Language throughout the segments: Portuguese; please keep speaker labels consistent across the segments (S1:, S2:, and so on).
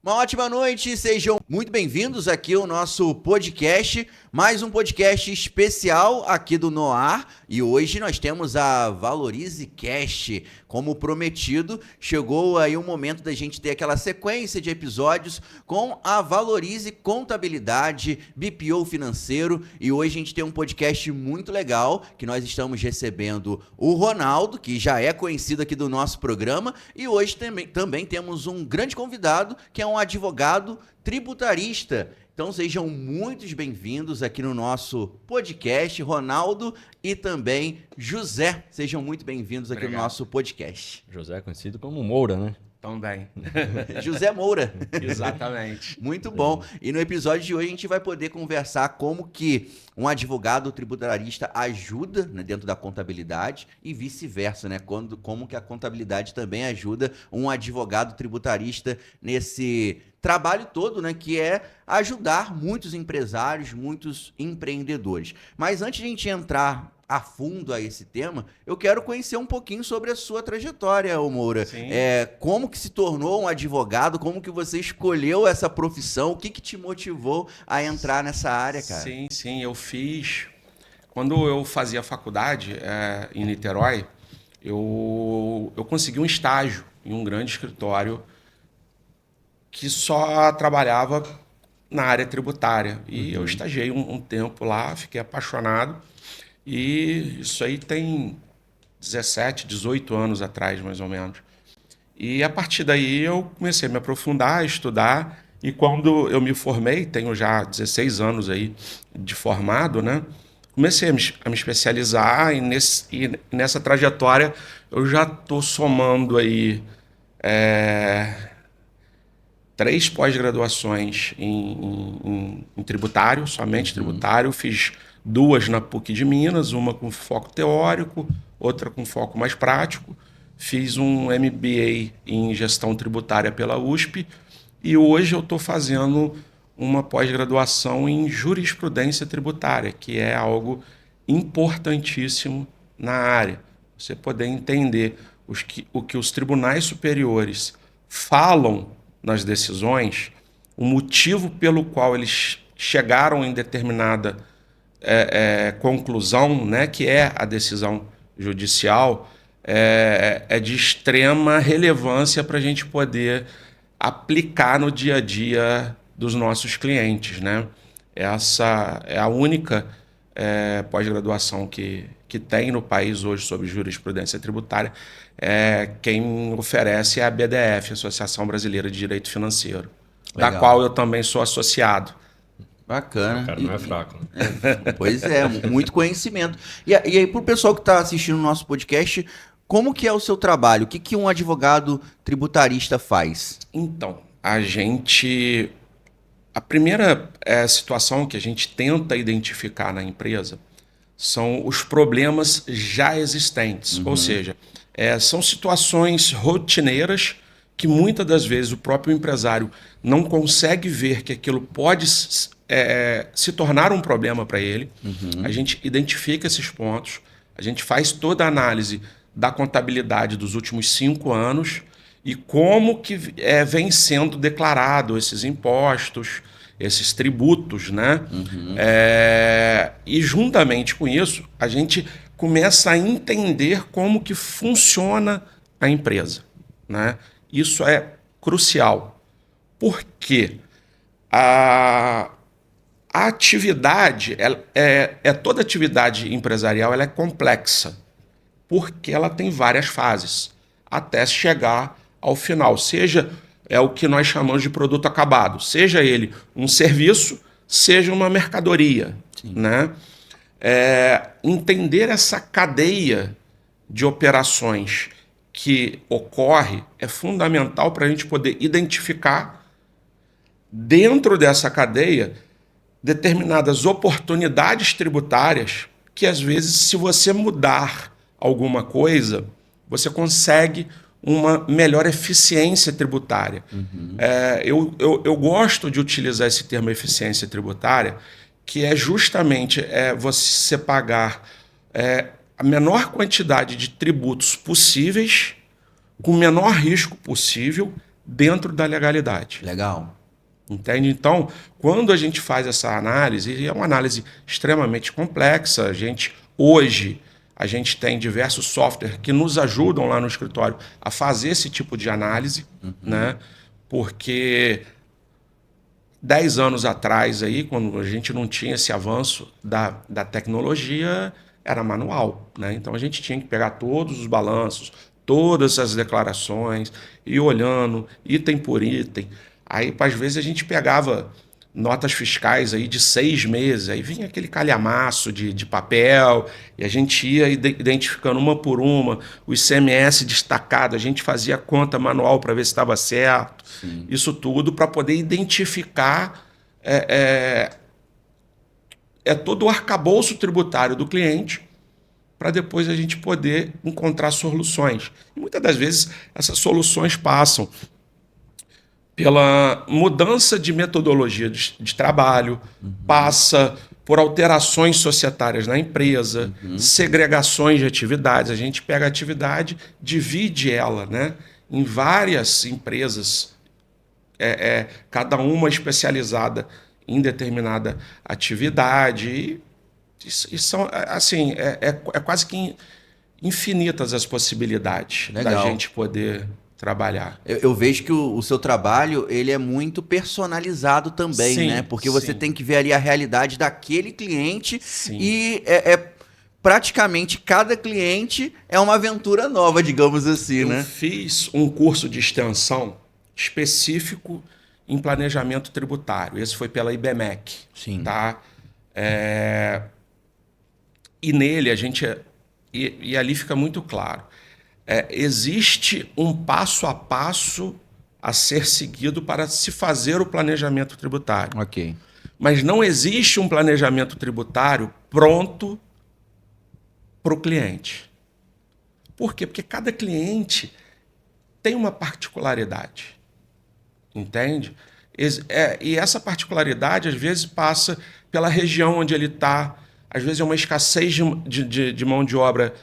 S1: Uma ótima noite, sejam muito bem-vindos aqui ao nosso podcast, mais um podcast especial aqui do Noar, e hoje nós temos a Valorize Cast. Como prometido, chegou aí o momento da gente ter aquela sequência de episódios com a Valorize Contabilidade, BPO Financeiro, e hoje a gente tem um podcast muito legal, que nós estamos recebendo o Ronaldo, que já é conhecido aqui do nosso programa, e hoje também temos um grande convidado, que é um advogado tributarista. Então sejam muito bem-vindos aqui no nosso podcast, Ronaldo e também José. Sejam muito bem-vindos aqui no nosso podcast.
S2: José é conhecido como Moura, né?
S3: Também.
S1: José Moura.
S3: Exatamente.
S1: Muito bom. E no episódio de hoje a gente vai poder conversar como que um advogado tributarista ajuda, né, dentro da contabilidade e vice-versa, né? Como que a contabilidade também ajuda um advogado tributarista nesse trabalho todo, né? Que é ajudar muitos empresários, muitos empreendedores. Mas antes de a gente entrar a fundo a esse tema, eu quero conhecer um pouquinho sobre a sua trajetória, ô Moura.
S3: Sim.
S1: Como que se tornou um advogado, como que você escolheu essa profissão, o que te motivou a entrar nessa área, cara?
S3: Sim, eu fiz... Quando eu fazia faculdade em Niterói, eu consegui um estágio em um grande escritório que só trabalhava na área tributária. E eu estagiei um tempo lá, fiquei apaixonado. E isso aí tem 17, 18 anos atrás, mais ou menos. E a partir daí eu comecei a me aprofundar, a estudar. E quando eu me formei, tenho já 16 anos aí de formado, né? Comecei a me especializar e nessa trajetória eu já estou somando aí 3 pós-graduações em tributário, somente tributário. Fiz 2 na PUC de Minas, uma com foco teórico, outra com foco mais prático. Fiz um MBA em gestão tributária pela USP e hoje eu estou fazendo uma pós-graduação em jurisprudência tributária, que é algo importantíssimo na área. Você poder entender o que os tribunais superiores falam nas decisões, o motivo pelo qual eles chegaram em determinada conclusão, né, que é a decisão judicial, é de extrema relevância para a gente poder aplicar no dia a dia dos nossos clientes, né? Essa é a única pós-graduação que tem no país hoje sobre jurisprudência tributária. Quem oferece é a BDF, Associação Brasileira de Direito Financeiro,
S1: Legal.
S3: Da qual eu também sou associado.
S1: Bacana.
S2: O cara não é fraco, né?
S1: Pois é, muito conhecimento. E aí, pro pessoal que está assistindo o nosso podcast, como que é o seu trabalho? O que um advogado tributarista faz?
S3: Então, a primeira situação que a gente tenta identificar na empresa são os problemas já existentes. Ou seja, são situações rotineiras que muitas das vezes o próprio empresário não consegue ver que aquilo pode se tornar um problema para ele. A gente identifica esses pontos, a gente faz toda a análise da contabilidade dos últimos 5 anos e como que vem sendo declarado esses impostos, esses tributos, né? E juntamente com isso, a gente começa a entender como que funciona a empresa, né? Isso é crucial. Por quê? A atividade, toda atividade empresarial ela é complexa, porque ela tem várias fases, até chegar ao final. Seja o que nós chamamos de produto acabado, seja ele um serviço, seja uma mercadoria. Né? Entender essa cadeia de operações que ocorre é fundamental para a gente poder identificar dentro dessa cadeia determinadas oportunidades tributárias que, às vezes, se você mudar alguma coisa, você consegue uma melhor eficiência tributária. Eu gosto de utilizar esse termo eficiência tributária, que é justamente você pagar a menor quantidade de tributos possíveis, com o menor risco possível, dentro da legalidade.
S1: Legal.
S3: Entende? Então, quando a gente faz essa análise, e é uma análise extremamente complexa, hoje a gente tem diversos softwares que nos ajudam lá no escritório a fazer esse tipo de análise, né? Porque 10 anos atrás, aí, quando a gente não tinha esse avanço da tecnologia, era manual, né? Então a gente tinha que pegar todos os balanços, todas as declarações, ir olhando, item por item. Aí, às vezes, a gente pegava notas fiscais aí de 6 meses, aí vinha aquele calhamaço de papel, e a gente ia identificando uma por uma, o ICMS destacado, a gente fazia conta manual para ver se estava certo. Sim. Isso tudo para poder identificar todo o arcabouço tributário do cliente, para depois a gente poder encontrar soluções. E muitas das vezes essas soluções passam pela mudança de metodologia de trabalho, passa por alterações societárias na empresa, segregações de atividades. A gente pega a atividade, divide ela, né, em várias empresas, cada uma especializada em determinada atividade. E são, assim, quase que infinitas as possibilidades da gente poder trabalhar.
S1: Eu vejo que o seu trabalho ele é muito personalizado também, sim, né? Porque você tem que ver ali a realidade daquele cliente, sim, e praticamente cada cliente é uma aventura nova, digamos assim, né?
S3: Eu fiz um curso de extensão específico em planejamento tributário. Esse foi pela IBMEC.
S1: Sim.
S3: Tá? E nele a gente... E ali fica muito claro. Existe um passo a passo a ser seguido para se fazer o planejamento tributário.
S1: Ok.
S3: Mas não existe um planejamento tributário pronto para o cliente. Por quê? Porque cada cliente tem uma particularidade. Entende? E essa particularidade, às vezes, passa pela região onde ele está. Às vezes é uma escassez de mão de obra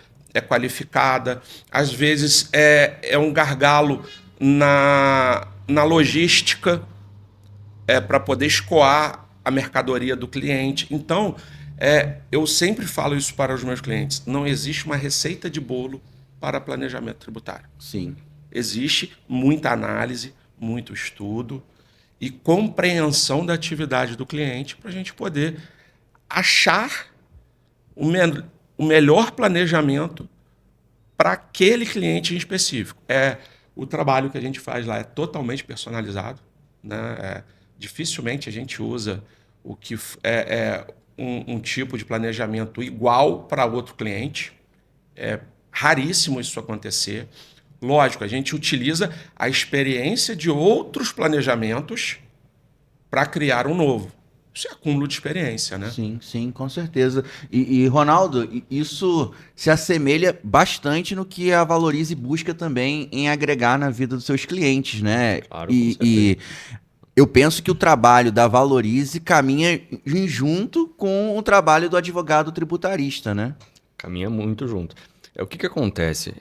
S3: qualificada, às vezes é um gargalo na logística para poder escoar a mercadoria do cliente. Então, eu sempre falo isso para os meus clientes, não existe uma receita de bolo para planejamento tributário.
S1: Sim.
S3: Existe muita análise, muito estudo e compreensão da atividade do cliente para a gente poder achar o melhor planejamento para aquele cliente em específico. O trabalho que a gente faz lá é totalmente personalizado, né? Dificilmente a gente usa o que um tipo de planejamento igual para outro cliente. É raríssimo isso acontecer. Lógico, a gente utiliza a experiência de outros planejamentos para criar um novo. Isso é acúmulo de experiência, né?
S1: Sim, sim, com certeza. E Ronaldo, isso se assemelha bastante no que a Valorize busca também em agregar na vida dos seus clientes, né?
S2: Claro, com certeza. E
S1: eu penso que o trabalho da Valorize caminha junto com o trabalho do advogado tributarista, né?
S2: Caminha muito junto. O que acontece?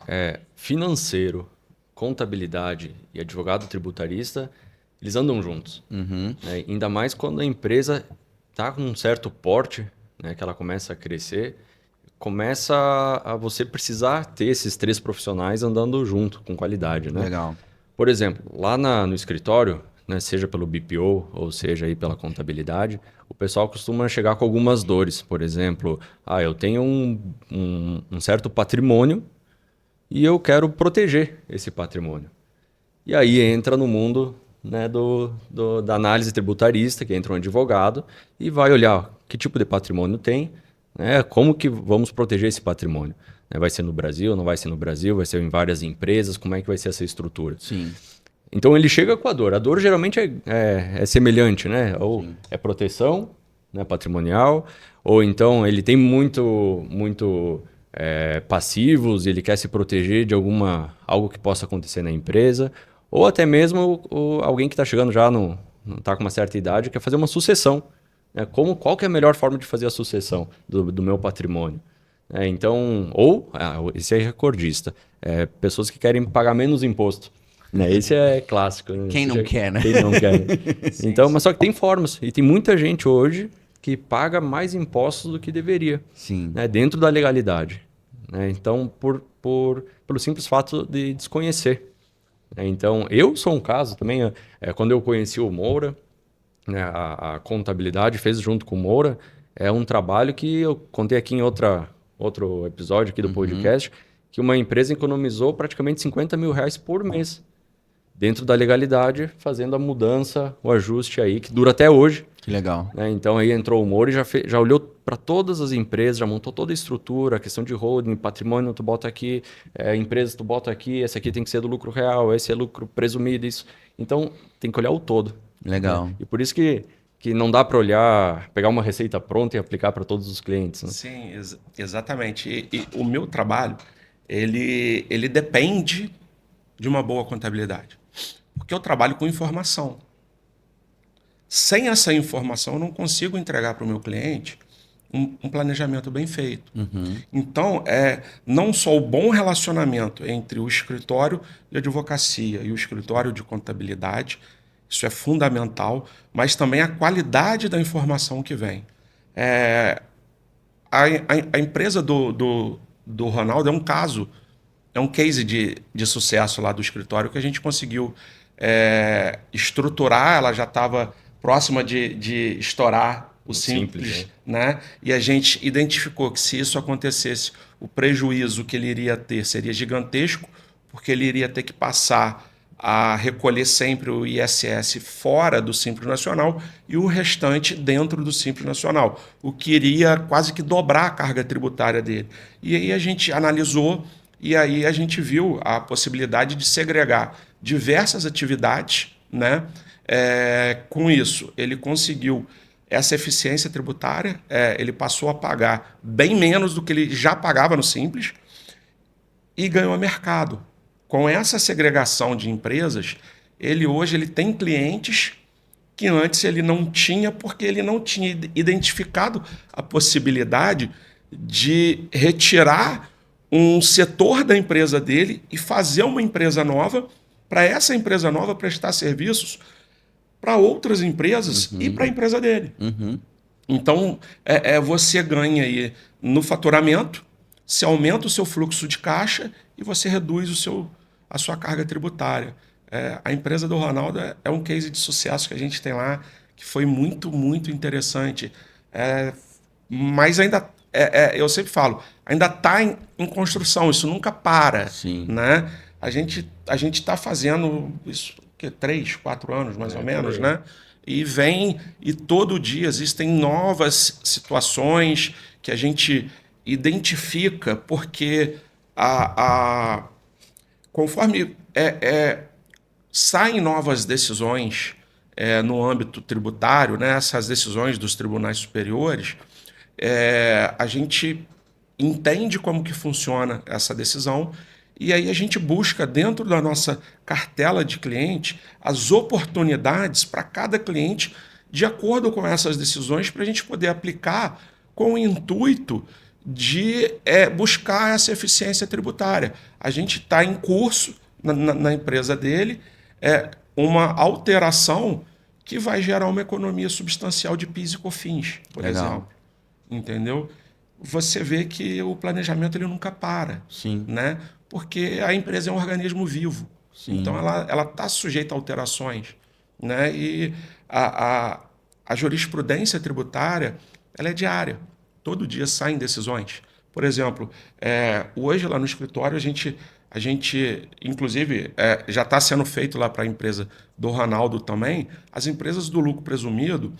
S2: Financeiro, contabilidade e advogado tributarista, eles andam juntos.
S1: Uhum.
S2: Né? Ainda mais quando a empresa está com um certo porte, né, que ela começa a crescer, começa a você precisar ter esses 3 profissionais andando junto, com qualidade. Né?
S1: Legal.
S2: Por exemplo, lá no escritório, né, seja pelo BPO ou seja aí pela contabilidade, o pessoal costuma chegar com algumas dores. Por exemplo, eu tenho um certo patrimônio e eu quero proteger esse patrimônio. E aí entra no mundo, né, da análise tributarista, que entra um advogado e vai olhar que tipo de patrimônio tem, né, como que vamos proteger esse patrimônio. Vai ser no Brasil, não vai ser no Brasil, vai ser em várias empresas, como é que vai ser essa estrutura.
S1: Sim.
S2: Então ele chega com a dor. A dor geralmente é semelhante, né? Ou sim, é proteção, né, patrimonial, ou então ele tem muito passivos e ele quer se proteger de algo que possa acontecer na empresa, ou até mesmo alguém que está chegando já, não está com uma certa idade, quer fazer uma sucessão. Né? Qual que é a melhor forma de fazer a sucessão do meu patrimônio? Então, esse é recordista. Pessoas que querem pagar menos imposto. Né? Esse é clássico. Né?
S1: Quem não quer, né?
S2: Quem não quer. Né? Então, mas só que tem formas. E tem muita gente hoje que paga mais impostos do que deveria.
S1: Sim.
S2: Né? Dentro da legalidade. Né? Então, pelo simples fato de desconhecer. Né? Então, eu sou um caso também. Quando eu conheci o Moura, né, a contabilidade fez junto com o Moura, é um trabalho que eu contei aqui em outro episódio aqui do podcast, que uma empresa economizou praticamente 50 mil reais por mês, dentro da legalidade, fazendo a mudança, o ajuste aí, que dura até hoje.
S1: Que legal.
S2: Né? Então aí entrou o Moura e já olhou para todas as empresas, já montou toda a estrutura, a questão de holding, patrimônio, tu bota aqui, empresas tu bota aqui, esse aqui tem que ser do lucro real, esse é lucro presumido, isso. Então tem que olhar o todo.
S1: Legal.
S2: Né? E por isso que não dá para olhar, pegar uma receita pronta e aplicar para todos os clientes. Né?
S3: Sim, exatamente. E o meu trabalho, ele depende de uma boa contabilidade. Porque eu trabalho com informação. Sem essa informação, eu não consigo entregar para o meu cliente um planejamento bem feito. Então, não só o bom relacionamento entre o escritório de advocacia e o escritório de contabilidade, isso é fundamental, mas também a qualidade da informação que vem. A empresa do Ronaldo é um case de sucesso lá do escritório que a gente conseguiu estruturar, ela já estava próxima de estourar o simples, né? E a gente identificou que se isso acontecesse, o prejuízo que ele iria ter seria gigantesco, porque ele iria ter que passar a recolher sempre o ISS fora do Simples Nacional e o restante dentro do Simples Nacional, o que iria quase que dobrar a carga tributária dele. E aí a gente analisou e aí a gente viu a possibilidade de segregar diversas atividades, né? Com isso, ele conseguiu essa eficiência tributária, ele passou a pagar bem menos do que ele já pagava no Simples e ganhou mercado. Com essa segregação de empresas, hoje ele tem clientes que antes ele não tinha, porque ele não tinha identificado a possibilidade de retirar um setor da empresa dele e fazer uma empresa nova, para essa empresa nova prestar serviços para outras empresas e para a empresa dele. Então, você ganha aí no faturamento, você aumenta o seu fluxo de caixa e você reduz a sua carga tributária. A empresa do Ronaldo é um case de sucesso que a gente tem lá, que foi muito, muito interessante. Mas ainda, eu sempre falo, ainda está em construção, isso nunca para.
S1: Sim.
S3: Né? A gente está fazendo isso 3, 4 anos, mais ou menos, né? E todo dia existem novas situações que a gente identifica, porque conforme saem novas decisões no âmbito tributário, né, essas decisões dos tribunais superiores, a gente entende como que funciona essa decisão e aí a gente busca dentro da nossa cartela de cliente as oportunidades para cada cliente de acordo com essas decisões para a gente poder aplicar com o intuito de buscar essa eficiência tributária. A gente está em curso na empresa dele uma alteração que vai gerar uma economia substancial de PIS e COFINS, por exemplo. Entendeu? Você vê que o planejamento ele nunca para.
S1: Sim.
S3: Né? Porque a empresa é um organismo vivo. Sim. Então ela está sujeita a alterações. Né? E a jurisprudência tributária ela é diária. Todo dia saem decisões. Por exemplo, hoje lá no escritório a gente inclusive, já está sendo feito lá para a empresa do Ronaldo também, as empresas do lucro presumido,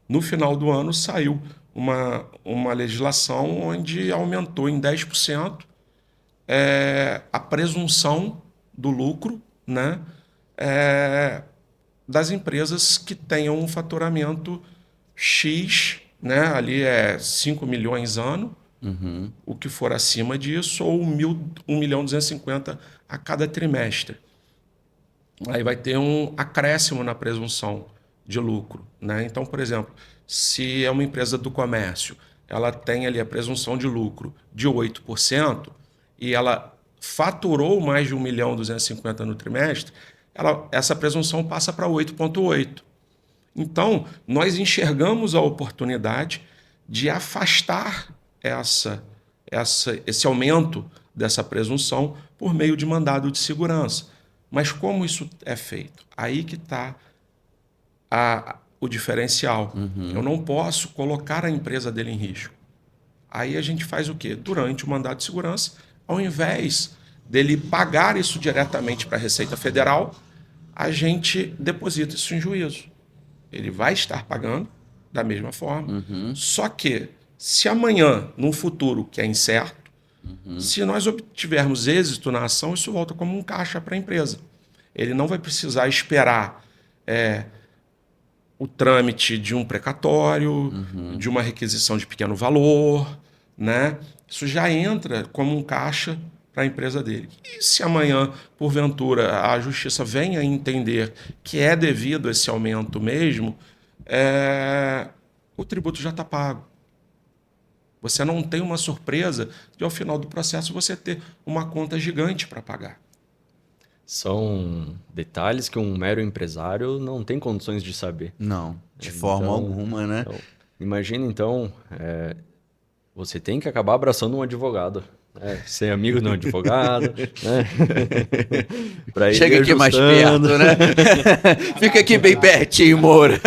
S3: no final do ano saiu uma legislação onde aumentou em 10% a presunção do lucro, né, das empresas que tenham um faturamento X, né, ali 5 milhões ano, o que for acima disso, ou 1.250.000 a cada trimestre. Aí vai ter um acréscimo na presunção de lucro. Né? Então, por exemplo, se é uma empresa do comércio, ela tem ali a presunção de lucro de 8% e ela faturou mais de 1.250.000 no trimestre, essa presunção passa para 8,8. Então, nós enxergamos a oportunidade de afastar esse aumento dessa presunção por meio de mandado de segurança. Mas como isso é feito? Aí que está o diferencial. Eu não posso colocar a empresa dele em risco. Aí a gente faz o quê? Durante o mandado de segurança, ao invés dele pagar isso diretamente para a Receita Federal, a gente deposita isso em juízo. Ele vai estar pagando da mesma forma. Só que, se amanhã, num futuro que é incerto, se nós obtivermos êxito na ação, isso volta como um caixa para a empresa. Ele não vai precisar esperar o trâmite de um precatório, de uma requisição de pequeno valor, né? Isso já entra como um caixa para a empresa dele. E se amanhã, porventura, a justiça venha a entender que é devido a esse aumento mesmo, o tributo já está pago. Você não tem uma surpresa de, ao final do processo, você ter uma conta gigante para pagar.
S2: São detalhes que um mero empresário não tem condições de saber.
S1: Não, de forma alguma, né?
S2: Então, imagina, então, você tem que acabar abraçando um advogado. Ser amigo de um advogado, né? Pra ir
S1: Chega aqui mais perto, né? Fica aqui bem pertinho, Moura.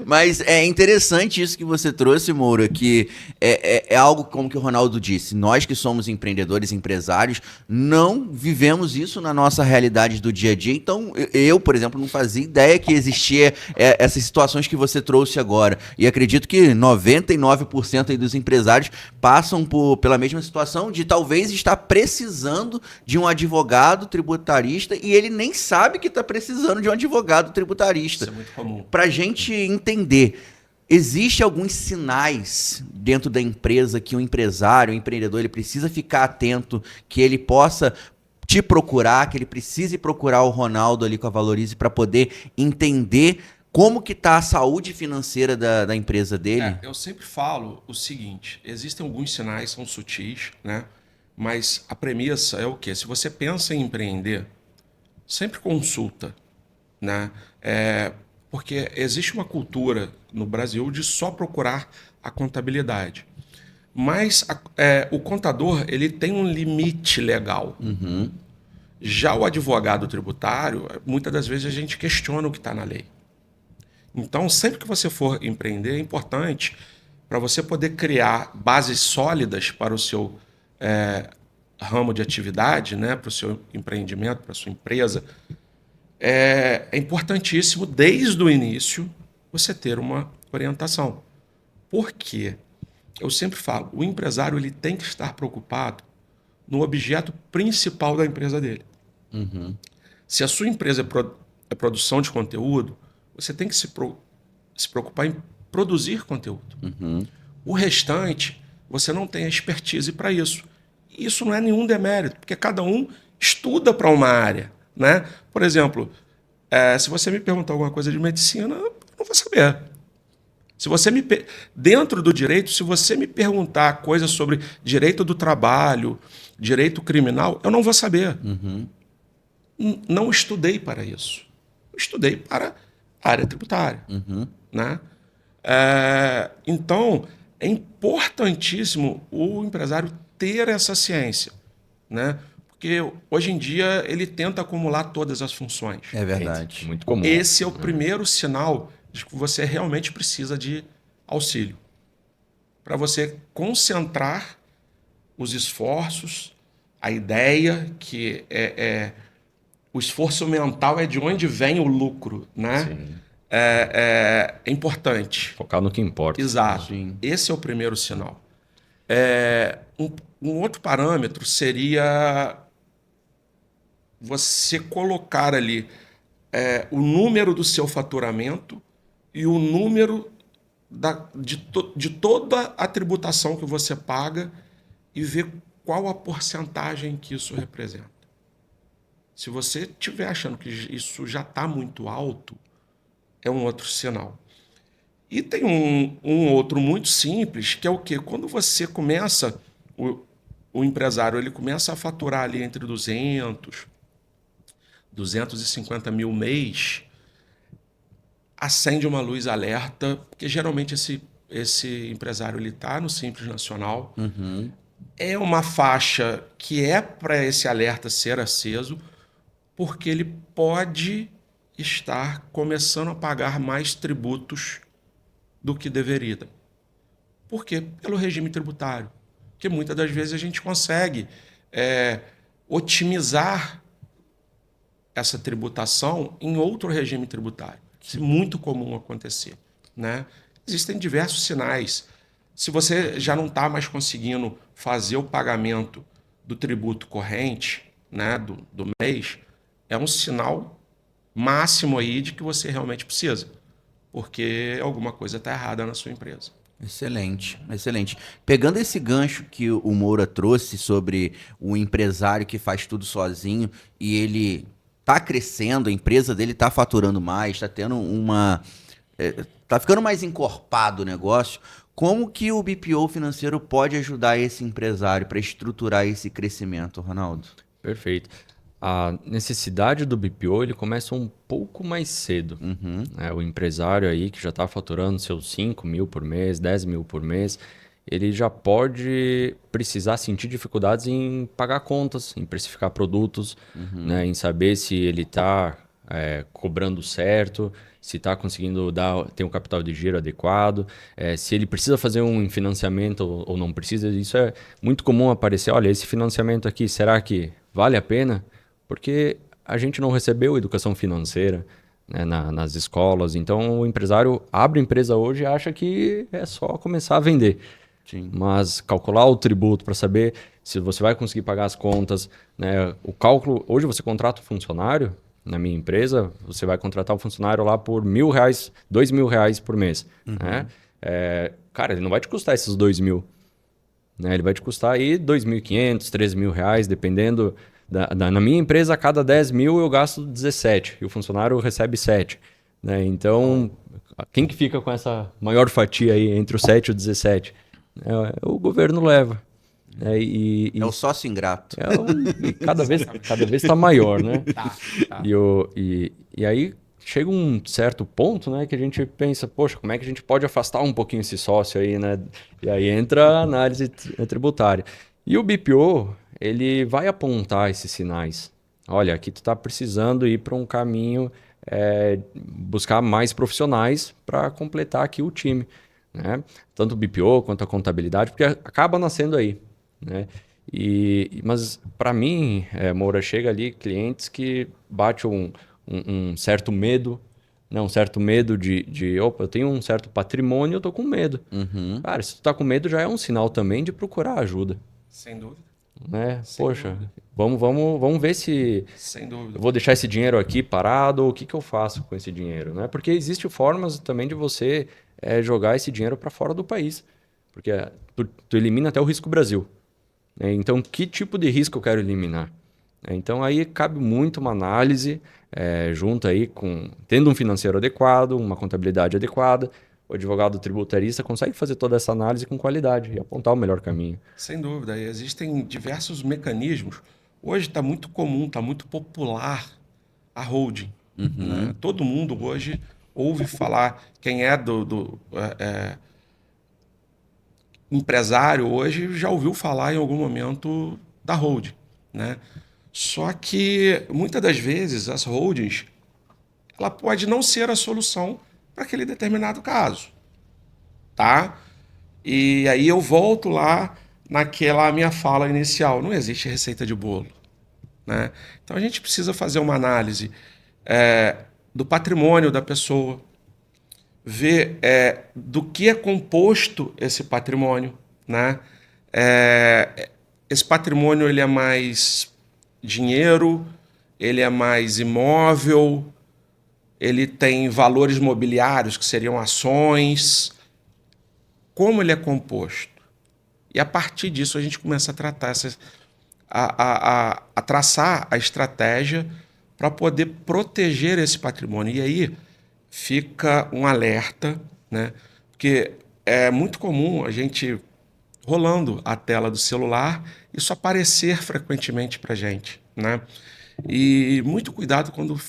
S1: Mas é interessante isso que você trouxe, Moura, que é algo como que o Ronaldo disse. Nós que somos empreendedores, empresários, não vivemos isso na nossa realidade do dia a dia. Então, eu, por exemplo, não fazia ideia que existia essas situações que você trouxe agora. E acredito que 99% aí dos empresários passam pela mesma situação de talvez estar precisando de um advogado tributarista e ele nem sabe que está precisando de um advogado tributarista.
S3: Isso é muito comum.
S1: Para a gente entender, existe alguns sinais dentro da empresa que o empresário, o empreendedor, ele precisa ficar atento, que ele possa te procurar, que ele precise procurar o Ronaldo ali com a Valorize para poder entender como que está a saúde financeira da empresa dele?
S3: Eu sempre falo o seguinte, existem alguns sinais, são sutis, né? Mas a premissa é o quê? Se você pensa em empreender, sempre consulta, né? Porque existe uma cultura no Brasil de só procurar a contabilidade. Mas o contador ele tem um limite legal. Já o advogado tributário, muitas das vezes a gente questiona o que está na lei. Então, sempre que você for empreender, é importante para você poder criar bases sólidas para o seu ramo de atividade, né, para o seu empreendimento, para a sua empresa. É importantíssimo, desde o início, você ter uma orientação. Por quê? Eu sempre falo, o empresário ele tem que estar preocupado no objeto principal da empresa dele. Se a sua empresa é produção de conteúdo, você tem que se preocupar em produzir conteúdo. O restante, você não tem a expertise para isso. E isso não é nenhum demérito, porque cada um estuda para uma área, né? Por exemplo, se você me perguntar alguma coisa de medicina, eu não vou saber. Se você dentro do direito, se você me perguntar coisas sobre direito do trabalho, direito criminal, eu não vou saber. Não estudei para isso. Eu estudei para a área tributária. Né? Então, é importantíssimo o empresário ter essa ciência. Né? Porque hoje em dia ele tenta acumular todas as funções.
S1: É verdade.
S2: Muito comum.
S3: Esse é o primeiro sinal de que você realmente precisa de auxílio. Para você concentrar os esforços, a ideia que o esforço mental é de onde vem o lucro, né?
S2: Sim.
S3: É importante.
S2: Focar no que importa.
S3: Exato.
S1: Sim.
S3: Esse é o primeiro sinal. Um outro parâmetro seria você colocar ali o número do seu faturamento e o número de toda a tributação que você paga e ver qual a porcentagem que isso representa. Se você estiver achando que isso já está muito alto, é um outro sinal. E tem um outro muito simples, que é o quê? Quando você começa, o empresário ele começa a faturar ali entre 200, 250 mil mês, acende uma luz alerta, porque geralmente esse empresário está no Simples Nacional. É uma faixa que é para esse alerta ser aceso, porque ele pode estar começando a pagar mais tributos do que deveria. Por quê? Pelo regime tributário. Porque muitas das vezes a gente consegue otimizar essa tributação em outro regime tributário. Isso é muito comum acontecer, né? Existem diversos sinais. Se você já não está mais conseguindo fazer o pagamento do tributo corrente, né, do mês, é um sinal máximo aí de que você realmente precisa, porque alguma coisa está errada na sua empresa.
S1: Excelente, excelente. Pegando esse gancho que o Moura trouxe sobre o empresário que faz tudo sozinho e ele tá crescendo, a empresa dele tá faturando mais, tá tendo tá ficando mais encorpado o negócio. Como que o BPO financeiro pode ajudar esse empresário para estruturar esse crescimento, Ronaldo?
S2: Perfeito. A necessidade do BPO ele começa um pouco mais cedo. Né? O empresário aí que já está faturando seus 5 mil por mês, 10 mil por mês, ele já pode precisar sentir dificuldades em pagar contas, em precificar produtos, né? Em saber se ele está cobrando certo, se está conseguindo ter um capital de giro adequado, se ele precisa fazer um financiamento ou não precisa. Isso é muito comum aparecer. Olha, esse financiamento aqui, será que vale a pena? Porque a gente não recebeu educação financeira, né, nas escolas. Então, o empresário abre empresa hoje e acha que é só começar a vender.
S1: Sim.
S2: Mas calcular o tributo para saber se você vai conseguir pagar as contas, né? O cálculo, hoje você contrata um funcionário, na minha empresa, você vai contratar um funcionário lá por R$1.000, R$2.000 por mês. Né? Cara, ele não vai te custar esses 2.000. Né? Ele vai te custar aí R$2.500, R$3.000, dependendo... Na minha empresa, a cada 10 mil eu gasto 17 e o funcionário recebe 7. Né? Então, quem que fica com essa maior fatia aí entre o 7 e o 17? O governo leva.
S1: É o sócio ingrato.
S2: E cada vez está maior, né?
S3: Tá.
S2: E aí chega um certo ponto, né, que a gente pensa, poxa, como é que a gente pode afastar um pouquinho esse sócio aí, né? E aí entra a análise tributária. E o BPO, ele vai apontar esses sinais. Olha, aqui tu está precisando ir para um caminho, buscar mais profissionais para completar aqui o time. Né? Tanto o BPO quanto a contabilidade, porque acaba nascendo aí. Né? Mas para mim, Moura, chega ali clientes que bate um certo medo, né? Um certo medo de opa, eu tenho um certo patrimônio, eu tô com medo. Cara, se tu tá com medo já é um sinal também de procurar ajuda.
S3: Sem dúvida.
S2: Né?
S3: Sem
S2: Poxa,
S3: dúvida.
S2: vamos ver se
S3: Sem dúvida.
S2: eu vou deixar esse dinheiro aqui parado ou o que eu faço com esse dinheiro. Né? Porque existem formas também de você jogar esse dinheiro para fora do país. Porque tu elimina até o risco Brasil. Então, que tipo de risco eu quero eliminar? Então, aí cabe muito uma análise junto aí tendo um financeiro adequado, uma contabilidade adequada. O advogado tributarista consegue fazer toda essa análise com qualidade e apontar o melhor caminho.
S3: Sem dúvida. E existem diversos mecanismos. Hoje está muito comum, está muito popular a holding. Né? Todo mundo hoje ouve falar, quem é empresário hoje já ouviu falar em algum momento da holding. Né? Só que, muitas das vezes, as holdings ela pode não ser a solução para aquele determinado caso. Tá? E aí eu volto lá naquela minha fala inicial. Não existe receita de bolo. Né? Então a gente precisa fazer uma análise do patrimônio da pessoa, ver do que é composto esse patrimônio. Né? Esse patrimônio ele é mais dinheiro, ele é mais imóvel, ele tem valores mobiliários, que seriam ações. Como ele é composto? E a partir disso a gente começa a tratar a traçar a estratégia para poder proteger esse patrimônio. E aí fica um alerta, né? Porque é muito comum a gente rolando a tela do celular isso aparecer frequentemente para a gente. Né? E muito cuidado quando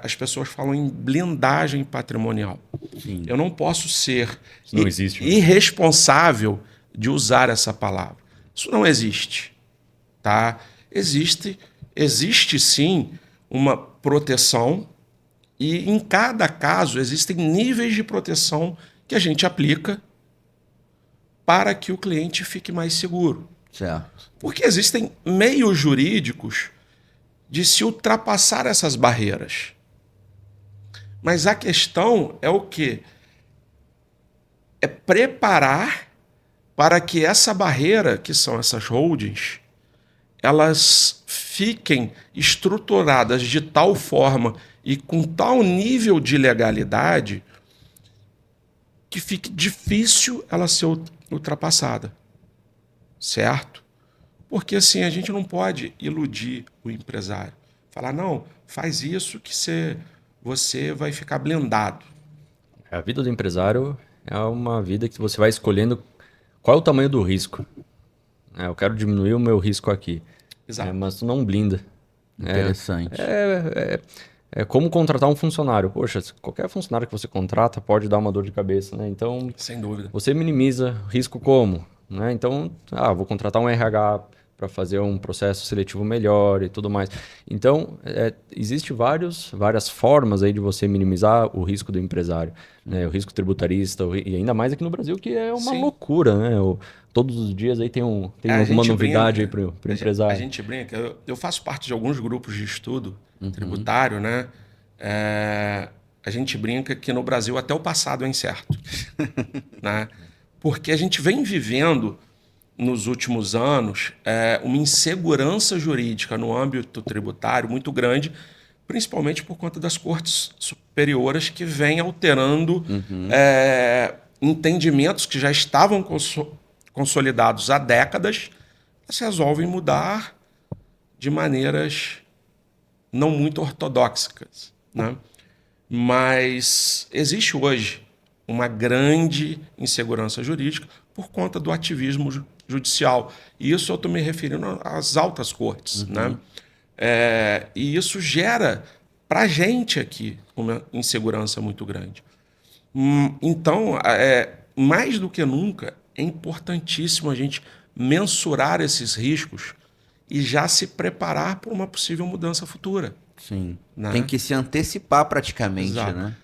S3: as pessoas falam em blindagem patrimonial.
S1: Sim.
S3: Eu não posso ser
S2: Isso não existe, né?
S3: irresponsável de usar essa palavra. Isso não existe. Tá? Existe sim uma proteção e em cada caso existem níveis de proteção que a gente aplica para que o cliente fique mais seguro.
S1: Certo.
S3: Porque existem meios jurídicos de se ultrapassar essas barreiras. Mas a questão é o quê? É preparar para que essa barreira, que são essas holdings, elas fiquem estruturadas de tal forma e com tal nível de legalidade que fique difícil ela ser ultrapassada. Certo? Porque assim, a gente não pode iludir o empresário. Falar, não, faz isso que você vai ficar blindado.
S2: A vida do empresário é uma vida que você vai escolhendo qual é o tamanho do risco. Eu quero diminuir o meu risco aqui.
S3: Exato.
S2: Mas tu não blinda.
S1: Interessante.
S2: É como contratar um funcionário. Poxa, qualquer funcionário que você contrata pode dar uma dor de cabeça, né? Então,
S3: Sem dúvida.
S2: você minimiza risco como? Né? Então, vou contratar um RH para fazer um processo seletivo melhor e tudo mais. Então, existe várias formas aí de você minimizar o risco do empresário, né? O risco tributarista, e ainda mais aqui no Brasil, que é uma
S3: Sim.
S2: loucura, né? Todos os dias aí tem alguma novidade aí para o empresário.
S3: A gente brinca, eu faço parte de alguns grupos de estudo tributário, né? A gente brinca que no Brasil até o passado é incerto. Né? Porque a gente vem vivendo nos últimos anos uma insegurança jurídica no âmbito tributário muito grande, principalmente por conta das cortes superiores que vêm alterando entendimentos que já estavam consolidados há décadas, mas resolvem mudar de maneiras não muito ortodoxas. Né? Mas existe hoje uma grande insegurança jurídica por conta do ativismo judicial. E isso eu estou me referindo às altas cortes. Né? E isso gera para a gente aqui uma insegurança muito grande. Então, mais do que nunca, é importantíssimo a gente mensurar esses riscos e já se preparar para uma possível mudança futura.
S1: Sim.
S3: Né?
S1: Tem que se antecipar praticamente,
S3: Exato.
S1: né?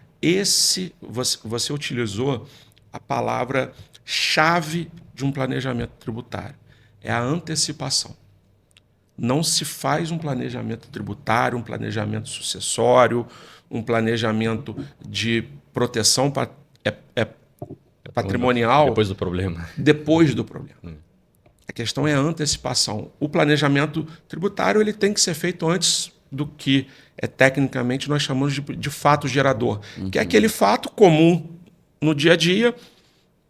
S3: Você utilizou a palavra-chave de um planejamento tributário. É a antecipação. Não se faz um planejamento tributário, um planejamento sucessório, um planejamento de proteção patrimonial.
S2: Depois do problema.
S3: Depois do problema. A questão é a antecipação. O planejamento tributário ele tem que ser feito antes do que tecnicamente nós chamamos de fato gerador, que é aquele fato comum no dia a dia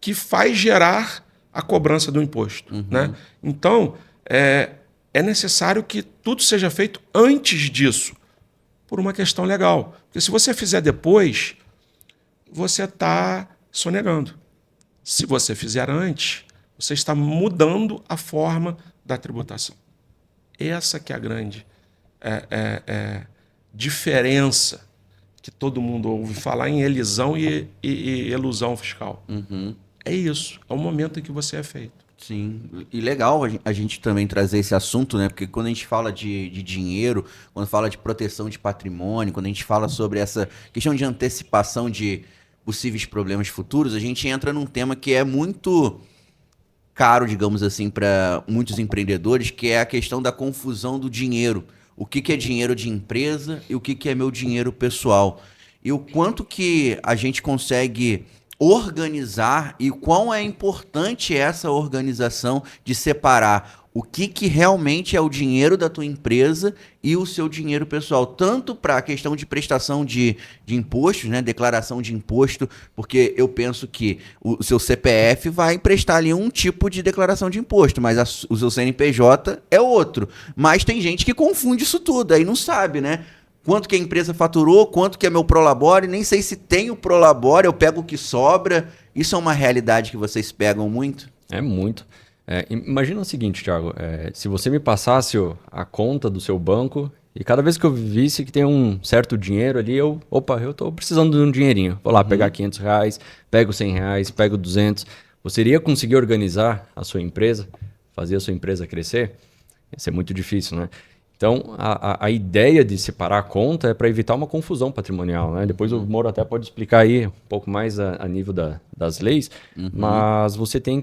S3: que faz gerar a cobrança do imposto. Né? Então, é necessário que tudo seja feito antes disso, por uma questão legal. Porque se você fizer depois, você está sonegando. Se você fizer antes, você está mudando a forma da tributação. Essa que é a grande diferença que todo mundo ouve falar em elisão e elusão fiscal. É isso, é o momento em que você é feito.
S1: Sim, e legal a gente também trazer esse assunto, né? Porque quando a gente fala de dinheiro, quando fala de proteção de patrimônio, quando a gente fala sobre essa questão de antecipação de possíveis problemas futuros, a gente entra num tema que é muito caro, digamos assim, para muitos empreendedores, que é a questão da confusão do dinheiro. O que é dinheiro de empresa e o que é meu dinheiro pessoal. E o quanto que a gente consegue organizar e quão é importante essa organização de separar o que realmente é o dinheiro da tua empresa e o seu dinheiro pessoal, tanto para a questão de prestação de impostos, né, declaração de imposto, porque eu penso que o seu CPF vai prestar ali um tipo de declaração de imposto, mas o seu CNPJ é outro. Mas tem gente que confunde isso tudo, aí não sabe, né? Quanto que a empresa faturou, quanto que é meu Prolabore, nem sei se tem o Prolabore, eu pego o que sobra. Isso é uma realidade que vocês pegam muito?
S2: É muito. Imagina o seguinte, Thiago, se você me passasse a conta do seu banco E cada vez que eu visse que tem um certo dinheiro ali, eu tô precisando de um dinheirinho. Vou lá pegar R$ 500, pego R$ 100, pego 200. Você iria conseguir organizar a sua empresa, fazer a sua empresa crescer? Ia ser muito difícil, né? Então, a ideia de separar a conta é para evitar uma confusão patrimonial, né? Depois o Moro até pode explicar aí um pouco mais a nível das leis, mas você tem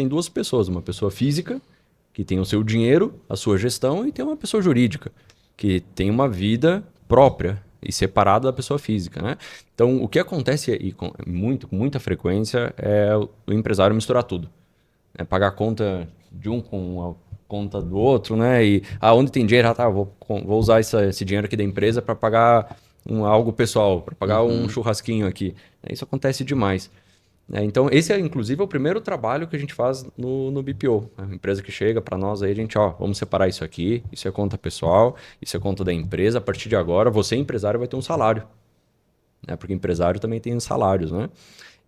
S2: duas pessoas, uma pessoa física, que tem o seu dinheiro, a sua gestão, e tem uma pessoa jurídica, que tem uma vida própria e separada da pessoa física, né? Então, o que acontece com muita frequência é o empresário misturar tudo. É pagar a conta de um com a conta do outro, né? E onde tem dinheiro, vou usar esse dinheiro aqui da empresa para pagar algo pessoal, para pagar um churrasquinho aqui. Isso acontece demais. Então, esse é, inclusive, o primeiro trabalho que a gente faz no BPO. A empresa que chega para nós, aí a gente, vamos separar isso aqui, isso é conta pessoal, isso é conta da empresa. A partir de agora, você, empresário, vai ter um salário. Né? Porque empresário também tem salários, né?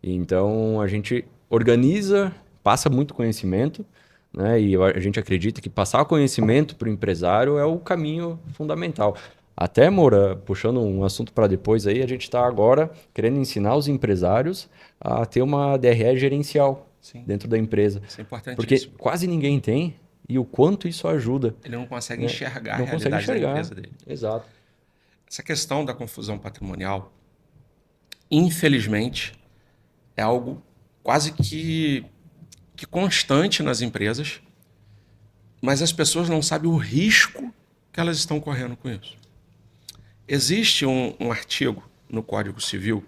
S2: Então, a gente organiza, passa muito conhecimento, né? E a gente acredita que passar conhecimento para o empresário é o caminho fundamental. Até, Moura, puxando um assunto para depois aí, a gente está agora querendo ensinar os empresários a ter uma DRE gerencial dentro da empresa.
S3: Isso é importantíssimo.
S2: Porque quase ninguém tem e o quanto isso ajuda.
S3: Ele não consegue enxergar a
S2: não
S3: realidade
S2: consegue enxergar.
S3: da empresa dele.
S2: Exato.
S3: Essa questão da confusão patrimonial, infelizmente, é algo quase que constante nas empresas, mas as pessoas não sabem o risco que elas estão correndo com isso. Existe um artigo no Código Civil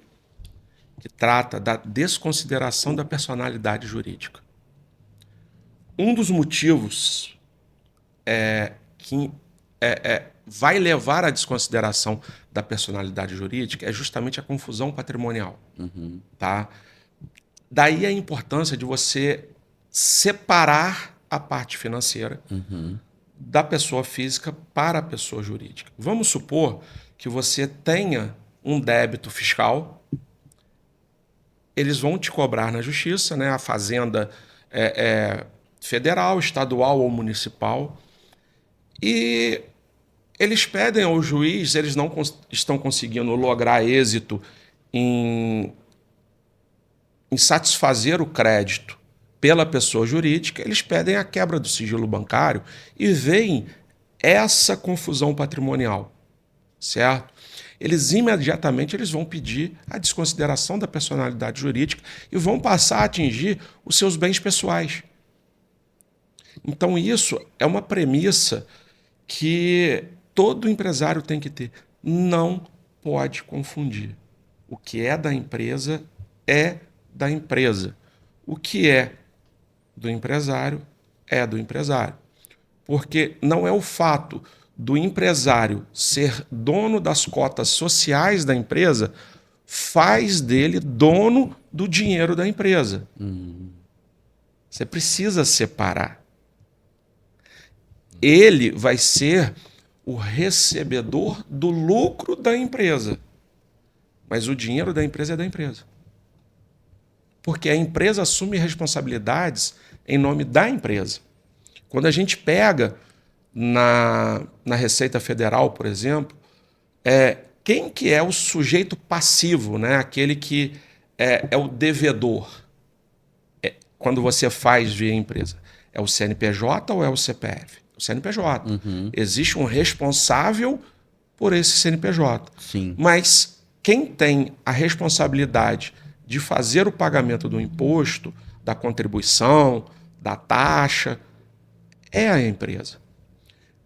S3: que trata da desconsideração da personalidade jurídica. Um dos motivos que vai levar à desconsideração da personalidade jurídica é justamente a confusão patrimonial. Tá? Daí a importância de você separar a parte financeira da pessoa física para a pessoa jurídica. Vamos supor que você tenha um débito fiscal, eles vão te cobrar na justiça, né? A fazenda federal, estadual ou municipal, e eles pedem ao juiz, eles não estão conseguindo lograr êxito em satisfazer o crédito pela pessoa jurídica, eles pedem a quebra do sigilo bancário e veem essa confusão patrimonial, certo? Eles imediatamente vão pedir a desconsideração da personalidade jurídica e vão passar a atingir os seus bens pessoais. Então isso é uma premissa que todo empresário tem que ter. Não pode confundir. O que é da empresa é da empresa. O que é do empresário é do empresário. Porque não é o fato do empresário ser dono das cotas sociais da empresa faz dele dono do dinheiro da empresa. Você precisa separar. Ele vai ser o recebedor do lucro da empresa. Mas o dinheiro da empresa é da empresa. Porque a empresa assume responsabilidades em nome da empresa. Quando a gente pega na Receita Federal, por exemplo, quem que é o sujeito passivo, né? Aquele que é o devedor, quando você faz via empresa? É o CNPJ ou é o CPF? O CNPJ. Existe um responsável por esse CNPJ.
S1: Sim.
S3: Mas quem tem a responsabilidade de fazer o pagamento do imposto, da contribuição, da taxa, é a empresa.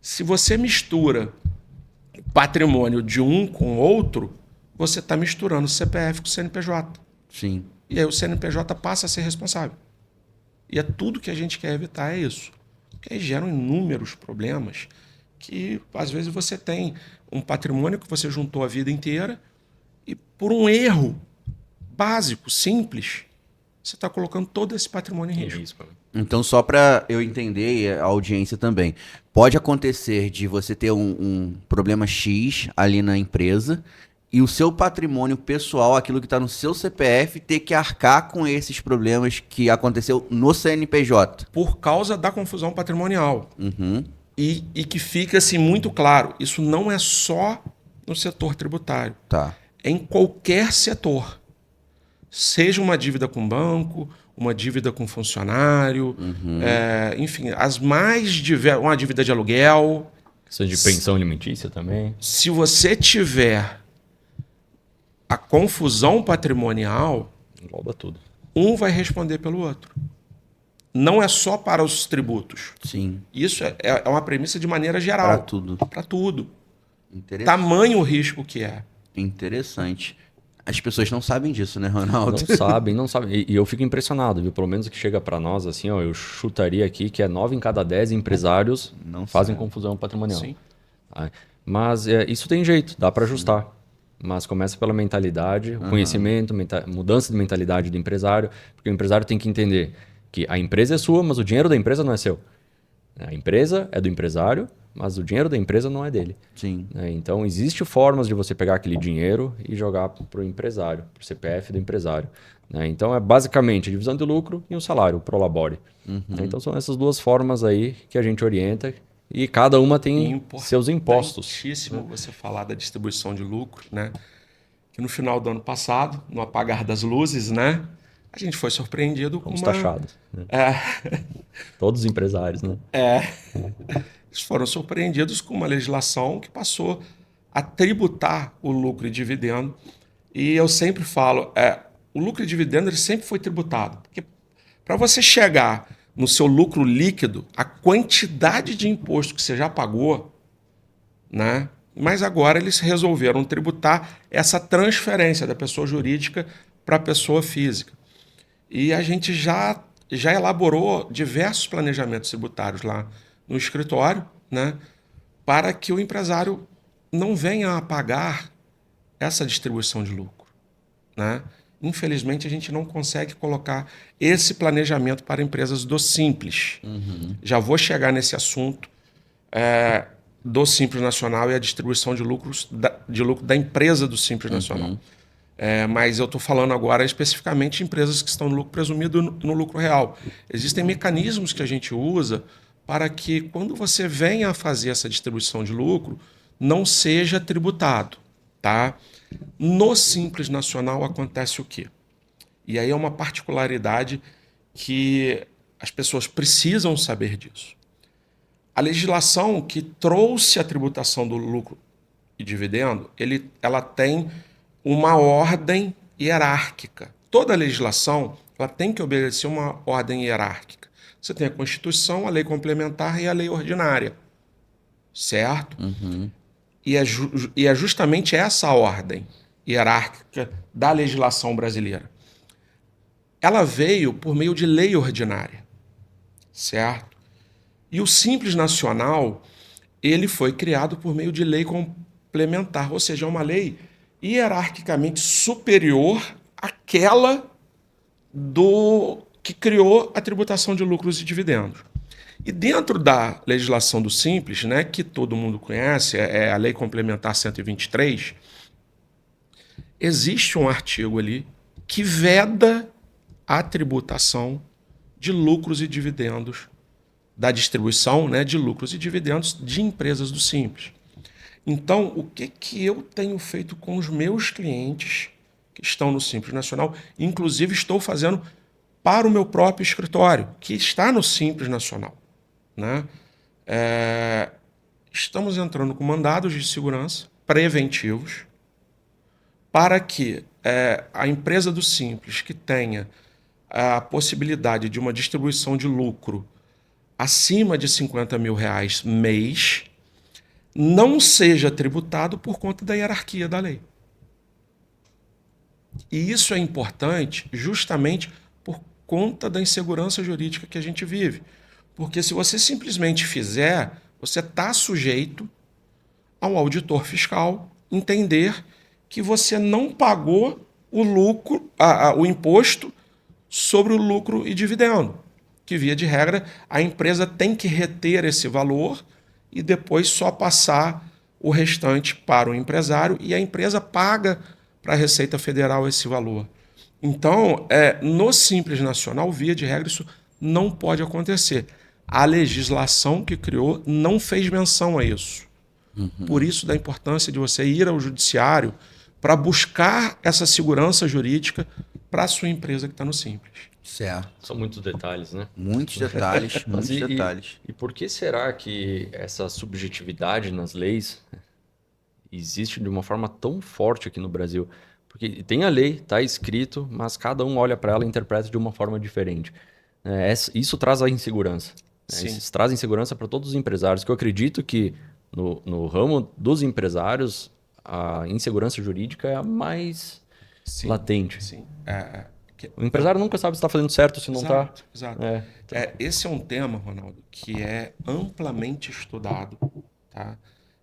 S3: Se você mistura o patrimônio de um com o outro, você está misturando o CPF com o CNPJ.
S1: Sim.
S3: E aí o CNPJ passa a ser responsável. E é tudo que a gente quer evitar, é isso. Porque aí geram inúmeros problemas que, às vezes, você tem um patrimônio que você juntou a vida inteira e, por um erro básico, simples, você está colocando todo esse patrimônio em risco.
S1: Então, só para eu entender, e a audiência também, pode acontecer de você ter um problema X ali na empresa e o seu patrimônio pessoal, aquilo que está no seu CPF, ter que arcar com esses problemas que aconteceu no CNPJ.
S3: Por causa da confusão patrimonial. E que fica assim, muito claro, isso não é só no setor tributário,
S1: Tá.
S3: é em qualquer setor. Seja uma dívida com banco, uma dívida com funcionário, enfim, as mais diversas, uma dívida de aluguel.
S2: Questão de pensão alimentícia também.
S3: Se você tiver a confusão patrimonial,
S2: Engloba tudo.
S3: um vai responder pelo outro. Não é só para os tributos.
S1: Sim.
S3: Isso é uma premissa de maneira
S1: Para
S3: geral.
S1: tudo.
S3: Para tudo.
S1: Interessante.
S3: Tamanho o risco que é.
S1: Interessante. As pessoas não sabem disso, né, Ronaldo?
S2: Não sabem, não sabem. E eu fico impressionado, viu? Pelo menos o que chega para nós, assim, ó, eu chutaria aqui que 9 em cada 10 empresários
S1: Não
S2: fazem
S1: sabe.
S2: confusão patrimonial.
S3: Sim.
S2: Mas isso tem jeito, dá para ajustar. Mas começa pela mentalidade, o conhecimento, mudança de mentalidade do empresário, porque o empresário tem que entender que a empresa é sua, mas o dinheiro da empresa não é seu. A empresa é do empresário, mas o dinheiro da empresa não é dele.
S1: Sim.
S2: Então, existem formas de você pegar aquele dinheiro e jogar para o empresário, para o CPF do empresário. Então, é basicamente a divisão de lucro e o salário, o prolabore. Então, são essas duas formas aí que a gente orienta e cada uma tem seus impostos.
S3: Importantíssimo você falar da distribuição de lucro, né? Que no final do ano passado, no apagar das luzes, né? A gente foi surpreendido com
S2: Fomos
S3: uma...
S2: taxados. Né? Todos os empresários, né?
S3: Eles foram surpreendidos com uma legislação que passou a tributar o lucro e dividendo. E eu sempre falo, o lucro e dividendo ele sempre foi tributado. Porque para você chegar no seu lucro líquido, a quantidade de imposto que você já pagou, né? Mas agora eles resolveram tributar essa transferência da pessoa jurídica para a pessoa física. E a gente já elaborou diversos planejamentos tributários lá no escritório, né, para que o empresário não venha a pagar essa distribuição de lucro, né? Infelizmente, a gente não consegue colocar esse planejamento para empresas do Simples. Já vou chegar nesse assunto do Simples Nacional e a distribuição de lucro da empresa do Simples Nacional. Mas eu estou falando agora especificamente de empresas que estão no lucro presumido e no lucro real. Existem mecanismos que a gente usa para que, quando você venha a fazer essa distribuição de lucro, não seja tributado. Tá? No Simples Nacional acontece o quê? E aí é uma particularidade que as pessoas precisam saber disso. A legislação que trouxe a tributação do lucro e dividendo, ela tem uma ordem hierárquica. Toda legislação ela tem que obedecer uma ordem hierárquica. Você tem a Constituição, a lei complementar e a lei ordinária. Certo? E é justamente essa ordem hierárquica da legislação brasileira. Ela veio por meio de lei ordinária. Certo? E o Simples Nacional, ele foi criado por meio de lei complementar, ou seja, é uma lei hierarquicamente superior àquela que criou a tributação de lucros e dividendos. E dentro da legislação do Simples, né, que todo mundo conhece, é a Lei Complementar 123, existe um artigo ali que veda a tributação de lucros e dividendos, da distribuição, né, de lucros e dividendos de empresas do Simples. Então, o que eu tenho feito com os meus clientes que estão no Simples Nacional, inclusive estou fazendo para o meu próprio escritório, que está no Simples Nacional. Né? Estamos entrando com mandados de segurança preventivos para que a empresa do Simples que tenha a possibilidade de uma distribuição de lucro acima de R$50 mil mês não seja tributado por conta da hierarquia da lei. E isso é importante justamente por conta da insegurança jurídica que a gente vive. Porque se você simplesmente fizer, você está sujeito a um auditor fiscal entender que você não pagou o lucro, o imposto sobre o lucro e dividendo. Que, via de regra, a empresa tem que reter esse valor e depois só passar o restante para o empresário e a empresa paga para a Receita Federal esse valor. Então, no Simples Nacional, via de regra, isso não pode acontecer. a legislação que criou não fez menção a isso. Por isso da importância de você ir ao judiciário para buscar essa segurança jurídica para a sua empresa que está no Simples.
S1: Certo.
S2: São muitos detalhes, né?
S1: Muitos detalhes, muitos detalhes.
S2: E por que será que essa subjetividade nas leis existe de uma forma tão forte aqui no Brasil? Porque tem a lei, está escrito, mas cada um olha para ela e interpreta de uma forma diferente. Isso traz a insegurança. Isso traz insegurança para todos os empresários, que eu acredito que no ramo dos empresários a insegurança jurídica é a mais latente.
S3: Sim.
S2: O empresário nunca sabe se está fazendo certo ou se não está.
S3: Exato. Esse é um tema, Ronaldo, que é amplamente estudado. Tá?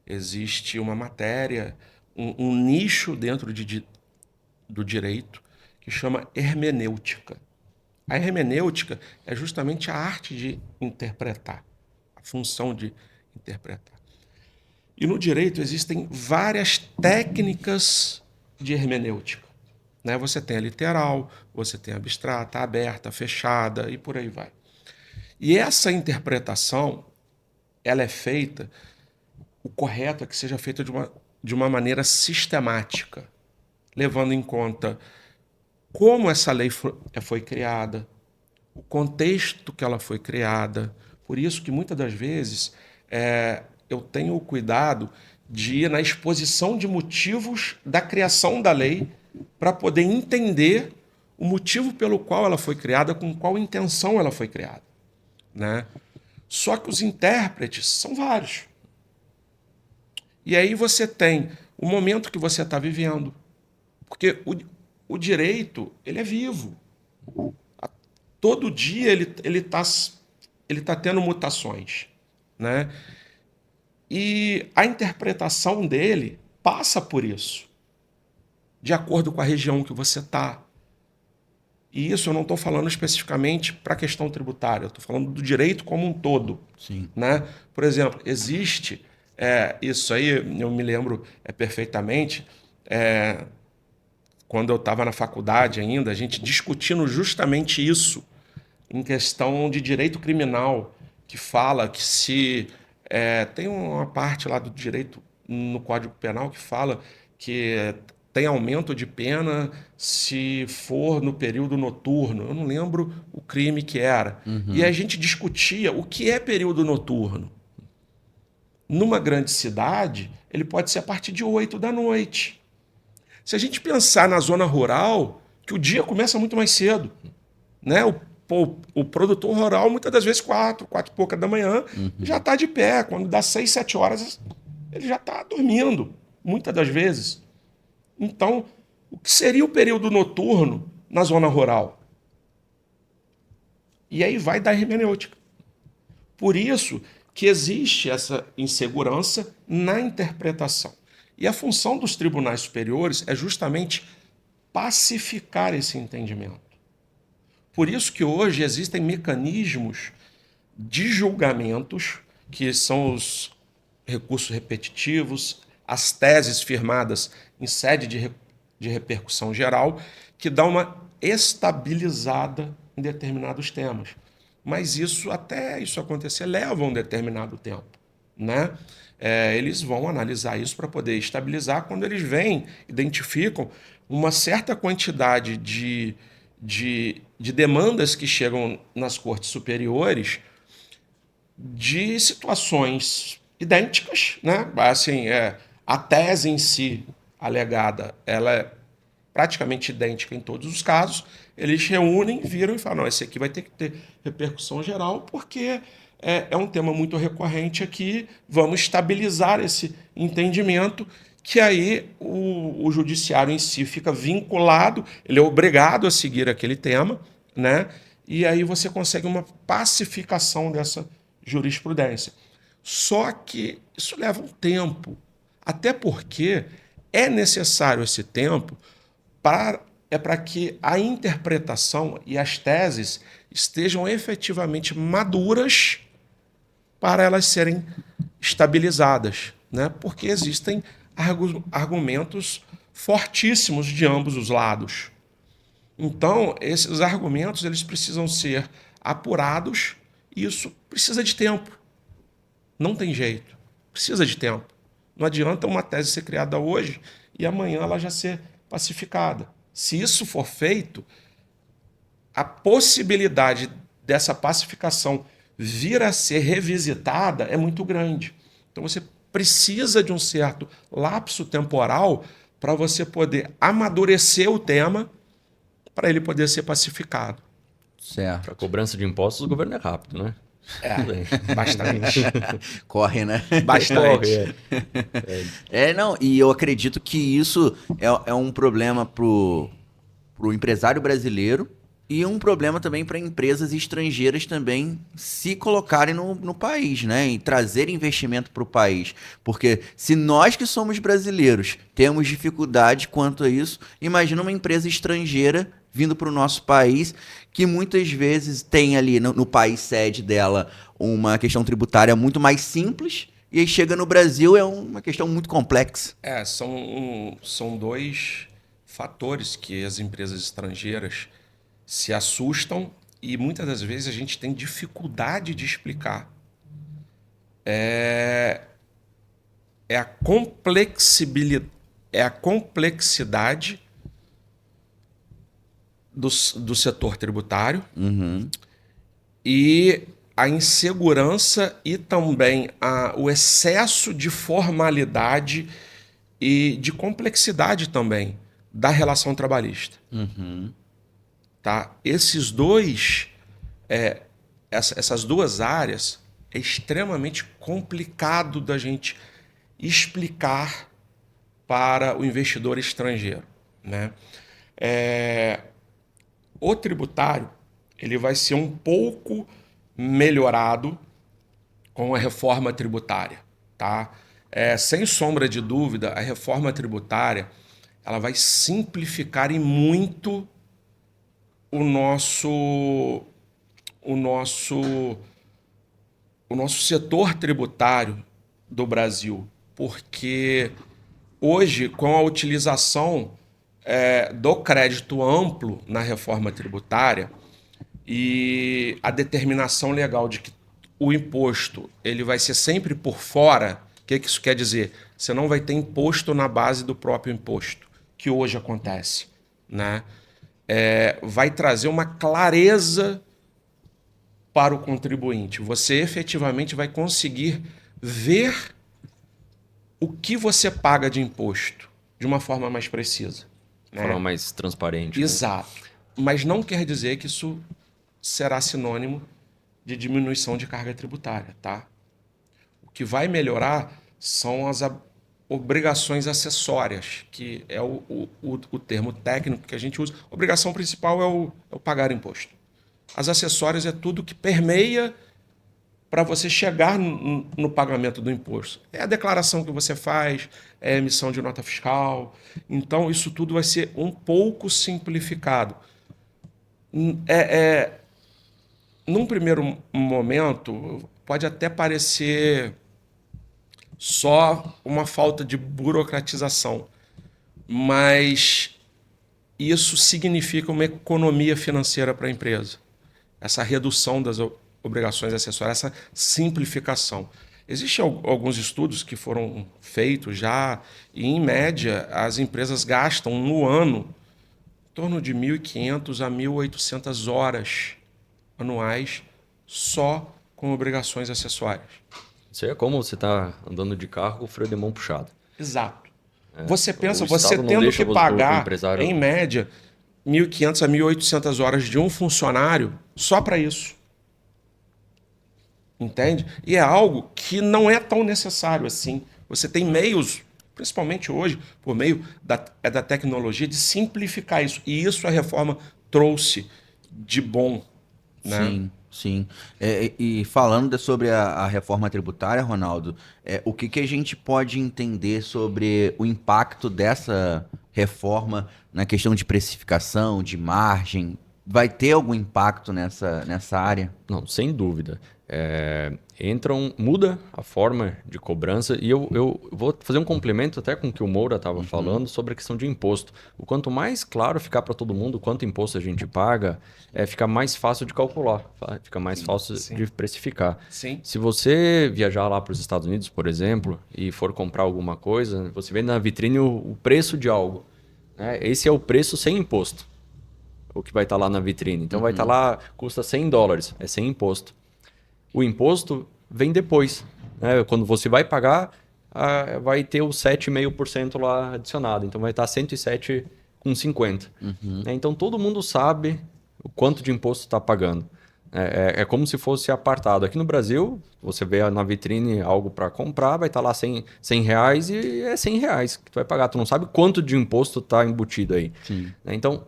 S3: Existe uma matéria, um nicho dentro do direito que chama hermenêutica. A hermenêutica é justamente a arte de interpretar, a função de interpretar. E no direito existem várias técnicas de hermenêutica. Né? Você tem a literal, você tem a abstrata, a aberta, a fechada e por aí vai. E essa interpretação, ela é feita, o correto é que seja feita de uma maneira sistemática, levando em conta como essa lei foi criada, o contexto que ela foi criada. Por isso que muitas das vezes eu tenho o cuidado de ir na exposição de motivos da criação da lei para poder entender o motivo pelo qual ela foi criada, com qual intenção ela foi criada. Né? Só que os intérpretes são vários. E aí você tem o momento que você está vivendo. Porque o direito, ele é vivo. Todo dia ele tá tendo mutações. Né? E a interpretação dele passa por isso, de acordo com a região que você está. E isso eu não estou falando especificamente para a questão tributária, eu estou falando do direito como um todo.
S1: Sim.
S3: Né? Por exemplo, existe, isso aí eu me lembro perfeitamente, quando eu estava na faculdade ainda, a gente discutindo justamente isso, em questão de direito criminal, que fala que se... tem uma parte lá do direito no Código Penal que fala que tem aumento de pena se for no período noturno. Eu não lembro o crime que era. E a gente discutia o que é período noturno. Numa grande cidade, ele pode ser a partir de 8 da noite. Se a gente pensar na zona rural, que o dia começa muito mais cedo. Né? O produtor rural, muitas das vezes, 4 e pouca da manhã, já está de pé. Quando dá 6, 7 horas, ele já está dormindo, muitas das vezes. Então, o que seria o período noturno na zona rural? E aí vai dar hermenêutica. Por isso que existe essa insegurança na interpretação. E a função dos tribunais superiores é justamente pacificar esse entendimento. Por isso que hoje existem mecanismos de julgamentos, que são os recursos repetitivos, as teses firmadas em sede de repercussão geral, que dá uma estabilizada em determinados temas. Mas isso, até isso acontecer, leva um determinado tempo. Né? Eles vão analisar isso para poder estabilizar quando eles identificam uma certa quantidade de demandas que chegam nas cortes superiores de situações idênticas, né? Assim, a tese em si alegada, ela é praticamente idêntica em todos os casos. Eles reúnem, viram e falam, não, esse aqui vai ter que ter repercussão geral porque é um tema muito recorrente aqui, vamos estabilizar esse entendimento, que aí o judiciário em si fica vinculado, ele é obrigado a seguir aquele tema, né? E aí você consegue uma pacificação dessa jurisprudência. Só que isso leva um tempo, até porque é necessário esse tempo para que a interpretação e as teses estejam efetivamente maduras para elas serem estabilizadas, né? Porque existem argumentos fortíssimos de ambos os lados. Então, esses argumentos eles precisam ser apurados E isso precisa de tempo. Não tem jeito. Precisa de tempo. Não adianta uma tese ser criada hoje e amanhã ela já ser pacificada. Se isso for feito, a possibilidade dessa pacificação vir a ser revisitada é muito grande. Então você precisa de um certo lapso temporal para você poder amadurecer o tema para ele poder ser pacificado.
S1: Certo.
S2: Para cobrança de impostos, o governo é rápido, né?
S3: Bastante.
S1: Corre, né?
S3: Bastante.
S1: Não, e eu acredito que isso é um problema pro empresário brasileiro e um problema também para empresas estrangeiras também se colocarem no país, né? E trazer investimento para o país. Porque se nós que somos brasileiros temos dificuldade quanto a isso, imagina uma empresa estrangeira vindo para o nosso país, que muitas vezes tem ali no país sede dela uma questão tributária muito mais simples, e aí chega no Brasil é uma questão muito complexa.
S3: São dois fatores que as empresas estrangeiras se assustam e muitas das vezes a gente tem dificuldade de explicar. É a complexidade do setor tributário e a insegurança e também o excesso de formalidade e de complexidade também da relação trabalhista. Tá? Essas duas áreas é extremamente complicado da gente explicar para o investidor estrangeiro, né? O tributário ele vai ser um pouco melhorado com a reforma tributária, tá? Sem sombra de dúvida, a reforma tributária ela vai simplificar e muito o nosso setor tributário do Brasil, porque hoje, com a utilização do crédito amplo na reforma tributária e a determinação legal de que o imposto ele vai ser sempre por fora, o que isso quer dizer? Você não vai ter imposto na base do próprio imposto, que hoje acontece, né? Vai trazer uma clareza para o contribuinte. Você efetivamente vai conseguir ver o que você paga de imposto de uma forma mais precisa.
S2: De forma mais transparente.
S3: Exato. Né? Mas não quer dizer que isso será sinônimo de diminuição de carga tributária, tá? O que vai melhorar são as obrigações acessórias, que é o termo técnico que a gente usa. A obrigação principal é o pagar imposto. As acessórias é tudo que permeia para você chegar no pagamento do imposto. É a declaração que você faz, é a emissão de nota fiscal. Então, isso tudo vai ser um pouco simplificado. Num primeiro momento, pode até parecer só uma falta de burocratização, mas isso significa uma economia financeira para a empresa. Essa redução das obrigações acessórias, essa simplificação. Existem alguns estudos que foram feitos já e, em média, as empresas gastam no ano em torno de 1.500 a 1.800 horas anuais só com obrigações acessórias.
S2: Isso aí é como você está andando de carro com o freio de mão puxado.
S3: Exato. Você pensa,
S2: O
S3: você
S2: Estado não
S3: tendo
S2: deixa
S3: que
S2: o
S3: pagar,
S2: empresário-
S3: em média, 1.500 a 1.800 horas de um funcionário só para isso. Entende? E é algo que não é tão necessário assim. Você tem meios, principalmente hoje, por meio da tecnologia, de simplificar isso. E isso a reforma trouxe de bom. Né?
S1: Sim, sim. E falando sobre a reforma tributária, Ronaldo, o que a gente pode entender sobre o impacto dessa reforma na questão de precificação, de margem? Vai ter algum impacto nessa área?
S2: Não, sem dúvida. muda a forma de cobrança. E eu vou fazer um complemento até com o que o Moura estava falando sobre a questão de imposto. O quanto mais claro ficar para todo mundo quanto imposto a gente paga, fica mais fácil de calcular, fica mais fácil de precificar.
S3: Sim.
S2: Se você viajar lá para os Estados Unidos, por exemplo, e for comprar alguma coisa, você vê na vitrine o preço de algo. Né? Esse é o preço sem imposto, o que vai estar lá na vitrine. Então vai estar lá, custa $100, é sem imposto. O imposto vem depois. Né? Quando você vai pagar, vai ter o 7,5% lá adicionado. Então vai estar 107,50. Então todo mundo sabe o quanto de imposto está pagando. É como se fosse apartado. Aqui no Brasil, você vê na vitrine algo para comprar, vai estar lá R$ 100 reais e é R$ 100 que tu vai pagar. Tu não sabe quanto de imposto está embutido aí.
S1: Sim.
S2: Então,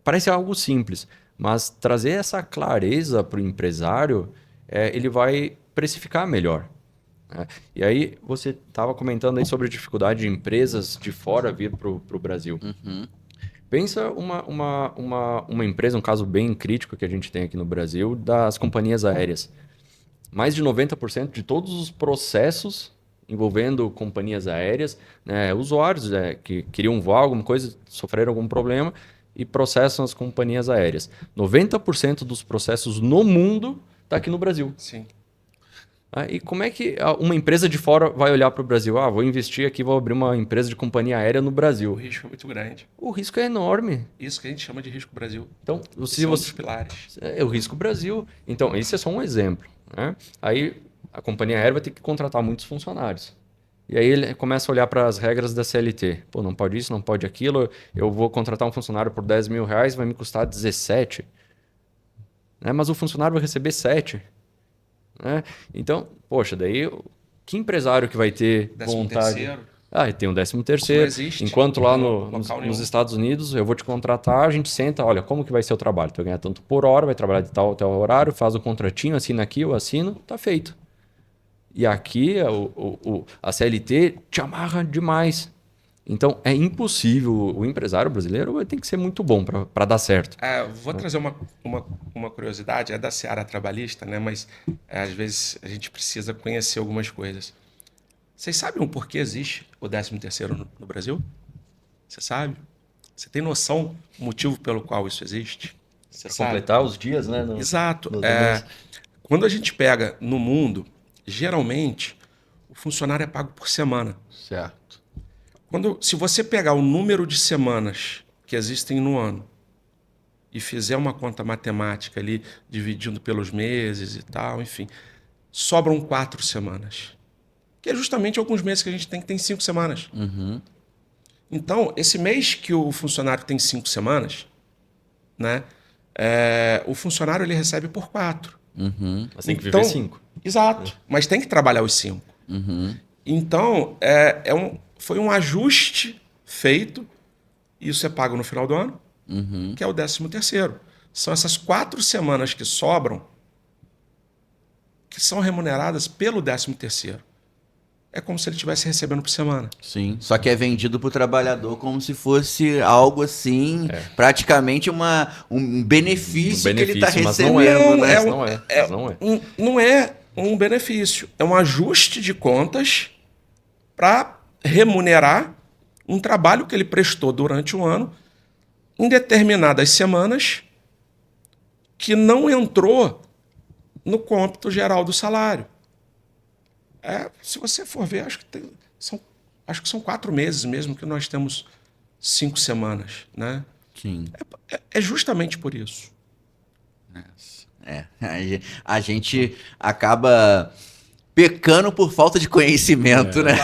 S2: parece algo simples, mas trazer essa clareza para o empresário, ele vai precificar melhor. Né? E aí, você estava comentando aí sobre a dificuldade de empresas de fora vir para o Brasil. Pensa uma empresa, um caso bem crítico que a gente tem aqui no Brasil, das companhias aéreas. Mais de 90% de todos os processos envolvendo companhias aéreas, né, usuários que queriam voar alguma coisa, sofreram algum problema e processam as companhias aéreas. 90% dos processos no mundo está aqui no Brasil.
S3: Sim.
S2: E como é que uma empresa de fora vai olhar para o Brasil? Vou investir aqui, vou abrir uma empresa de companhia aérea no
S3: O
S2: Brasil.
S3: risco é muito grande.
S2: O risco é enorme.
S3: Isso que a gente chama de risco Brasil.
S2: Então,
S3: Esse é um dos pilares.
S2: É o risco Brasil. Então, esse é só um exemplo. Né? Aí, a companhia aérea vai ter que contratar muitos funcionários. E aí ele começa a olhar para as regras da CLT. Pô, não pode isso, não pode aquilo. Eu vou contratar um funcionário por R$ 10 mil, vai me custar 17. Né? Mas o funcionário vai receber 7. Né? Então, poxa, daí que empresário que vai ter vontade?
S3: Terceiro.
S2: Tem um 13º.
S3: Existe.
S2: Enquanto lá
S3: Nos
S2: Estados Unidos, eu vou te contratar, a gente senta, olha, como que vai ser o trabalho? Tu vai ganhar tanto por hora, vai trabalhar de tal horário, faz o contratinho, assina aqui, eu assino, tá feito. E aqui a CLT te amarra demais. Então, é impossível. O empresário brasileiro tem que ser muito bom para dar certo.
S3: Vou trazer uma curiosidade, é da seara trabalhista, né? Mas às vezes a gente precisa conhecer algumas coisas. Vocês sabem o porquê existe o 13º no Brasil? Você sabe? Você tem noção do motivo pelo qual isso existe? Você sabe?
S2: Completar os dias, né?
S3: Exato. Quando a gente pega no mundo, geralmente o funcionário é pago por semana.
S1: Certo.
S3: Se você pegar o número de semanas que existem no ano e fizer uma conta matemática ali, dividindo pelos meses e tal, enfim, sobram 4 semanas. Que é justamente alguns meses que a gente tem 5 semanas. Então, esse mês que o funcionário tem 5 semanas, né, o funcionário ele recebe por 4.
S2: Mas tem que viver 5.
S3: Exato. Mas tem que trabalhar os 5. Então, foi um ajuste feito, e isso é pago no final do ano, que é o 13º. São essas 4 semanas que sobram, que são remuneradas pelo 13º. É como se ele estivesse recebendo por semana.
S1: Sim, só que é vendido para o trabalhador como se fosse algo assim, praticamente um benefício que ele está recebendo.
S3: Não é um benefício, é um ajuste de contas para remunerar um trabalho que ele prestou durante um ano em determinadas semanas que não entrou no cômputo geral do salário. Se você for ver, acho que são 4 meses mesmo que nós temos 5 semanas, né?
S1: Sim.
S3: É justamente por isso.
S1: A gente acaba pecando por falta de conhecimento, né?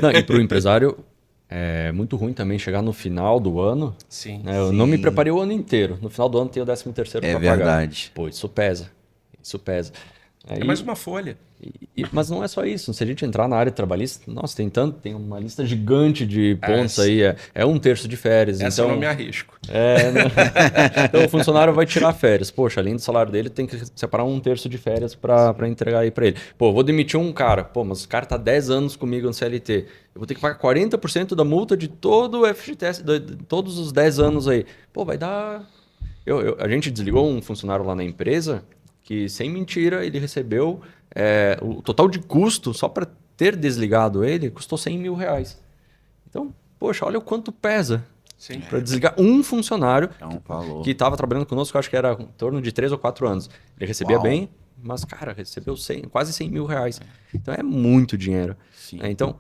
S2: Não, e para o empresário é muito ruim também chegar no final do ano.
S3: Sim.
S2: Né? Eu não me preparei o ano inteiro. No final do ano tem o 13º para pagar.
S1: É verdade.
S2: Pô, isso pesa. Isso pesa.
S3: É mais uma folha.
S2: Mas não é só isso. Se a gente entrar na área trabalhista, nossa, tem uma lista gigante de pontos aí. É 1/3 de férias.
S3: Essa
S2: então,
S3: eu não me arrisco.
S2: Então o funcionário vai tirar férias. Poxa, além do salário dele, tem que separar 1/3 de férias para entregar aí para ele. Pô, vou demitir um cara. Pô, mas o cara tá 10 anos comigo no CLT. Eu vou ter que pagar 40% da multa de todo o FGTS, de todos os 10 anos aí. Pô, vai dar... A gente desligou um funcionário lá na empresa que, sem mentira, ele recebeu o total de custo, só para ter desligado ele, custou 100 mil reais. Então, poxa, olha o quanto pesa para desligar um funcionário que estava trabalhando conosco, eu acho que era em torno de 3 ou 4 anos. Ele recebia bem, mas, cara, recebeu quase 100 mil reais. Então, é muito dinheiro. Então,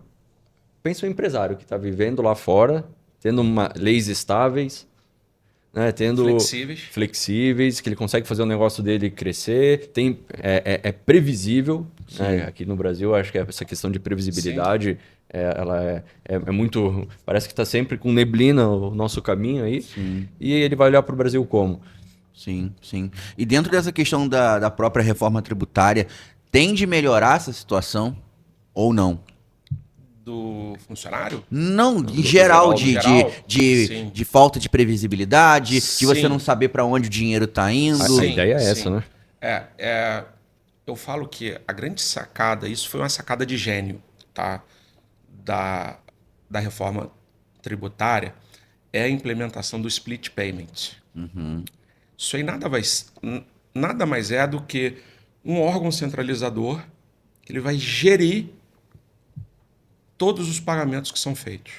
S2: pensa o empresário que está vivendo lá fora, tendo leis estáveis, né, tendo flexíveis, que ele consegue fazer o negócio dele crescer, é previsível. Né? Aqui no Brasil, acho que essa questão de previsibilidade, ela é muito... Parece que está sempre com neblina o nosso caminho aí. Sim. E ele vai olhar para o Brasil como?
S1: Sim, sim. E dentro dessa questão da própria reforma tributária, tende a melhorar essa situação ou não?
S3: Do funcionário?
S1: Não, em geral, de falta de previsibilidade, de você não saber para onde o dinheiro está indo.
S2: A ideia é essa, né?
S3: Eu falo que a grande sacada, isso foi uma sacada de gênio, tá? Da reforma tributária, é a implementação do split payment.
S1: Uhum.
S3: Isso aí nada mais é do que um órgão centralizador que ele vai gerir todos os pagamentos que são feitos.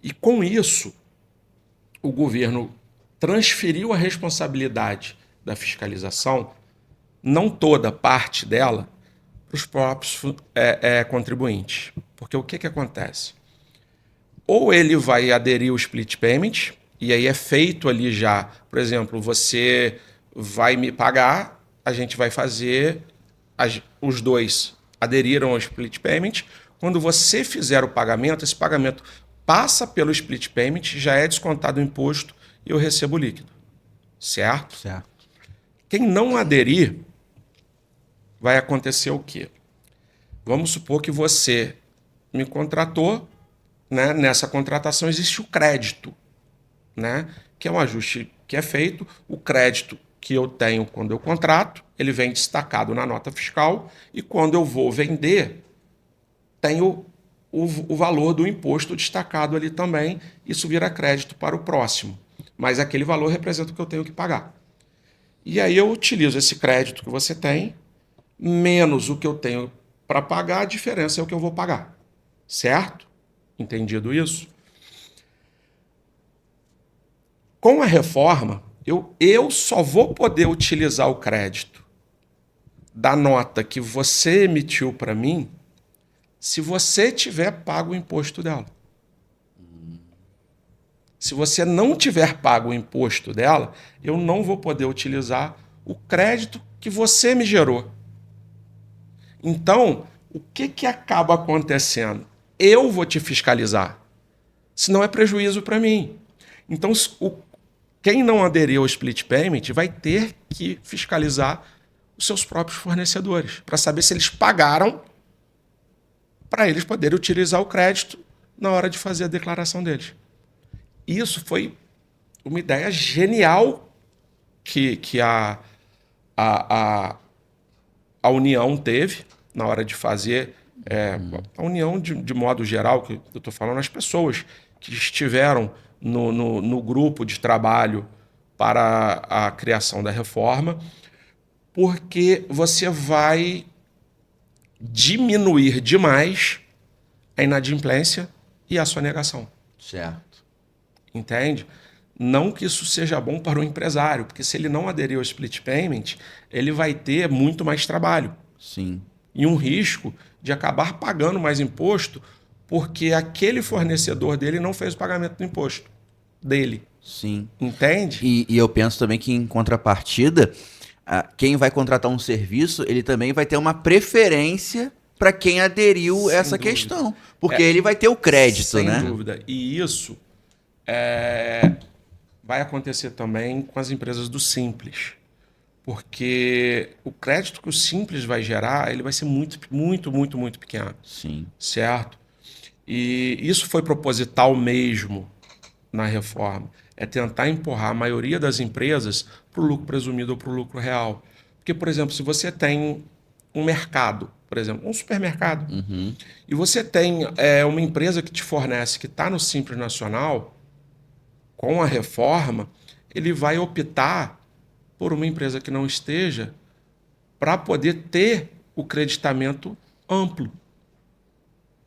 S3: E com isso, o governo transferiu a responsabilidade da fiscalização, não toda, parte dela, para os próprios contribuintes. Porque o que acontece? Ou ele vai aderir ao split payment, e aí é feito ali já, por exemplo, você vai me pagar, a gente vai fazer, os dois aderiram ao split payment. Quando você fizer o pagamento, esse pagamento passa pelo split payment, já é descontado o imposto e eu recebo o líquido. Certo?
S1: Certo.
S3: Quem não aderir, vai acontecer o quê? Vamos supor que você me contratou, né? Nessa contratação existe o crédito, né? Que é um ajuste que é feito. O crédito que eu tenho quando eu contrato, ele vem destacado na nota fiscal e quando eu vou vender, tenho o valor do imposto destacado ali também. Isso vira crédito para o próximo. Mas aquele valor representa o que eu tenho que pagar. E aí eu utilizo esse crédito que você tem, menos o que eu tenho para pagar, a diferença é o que eu vou pagar. Certo? Entendido isso? Com a reforma, eu só vou poder utilizar o crédito da nota que você emitiu para mim se você tiver pago o imposto dela. Se você não tiver pago o imposto dela, eu não vou poder utilizar o crédito que você me gerou. Então, o que acaba acontecendo? Eu vou te fiscalizar, senão é prejuízo para mim. Então, quem não aderiu ao split payment vai ter que fiscalizar os seus próprios fornecedores para saber se eles pagaram para eles poderem utilizar o crédito na hora de fazer a declaração deles. Isso foi uma ideia genial que a União teve na hora de fazer. A União, de modo geral, que eu estou falando, as pessoas que estiveram no grupo de trabalho para a criação da reforma, porque você vai diminuir demais a inadimplência e a sonegação.
S1: Certo.
S3: Entende? Não que isso seja bom para o empresário, porque se ele não aderir ao split payment, ele vai ter muito mais trabalho.
S1: Sim.
S3: E um risco de acabar pagando mais imposto porque aquele fornecedor dele não fez o pagamento do imposto dele.
S1: Sim.
S3: Entende?
S1: E eu penso também que, em contrapartida, quem vai contratar um serviço, ele também vai ter uma preferência para quem aderiu a essa questão. Porque ele vai ter o crédito, né?
S3: Sem dúvida. E isso vai acontecer também com as empresas do Simples. Porque o crédito que o Simples vai gerar, ele vai ser muito, muito, muito, muito pequeno.
S1: Sim.
S3: Certo? E isso foi proposital mesmo na reforma. É tentar empurrar a maioria das empresas para o lucro presumido ou para o lucro real. Porque, por exemplo, se você tem um mercado, por exemplo, um supermercado, e você tem uma empresa que te fornece, que está no Simples Nacional, com a reforma, ele vai optar por uma empresa que não esteja, para poder ter o creditamento amplo.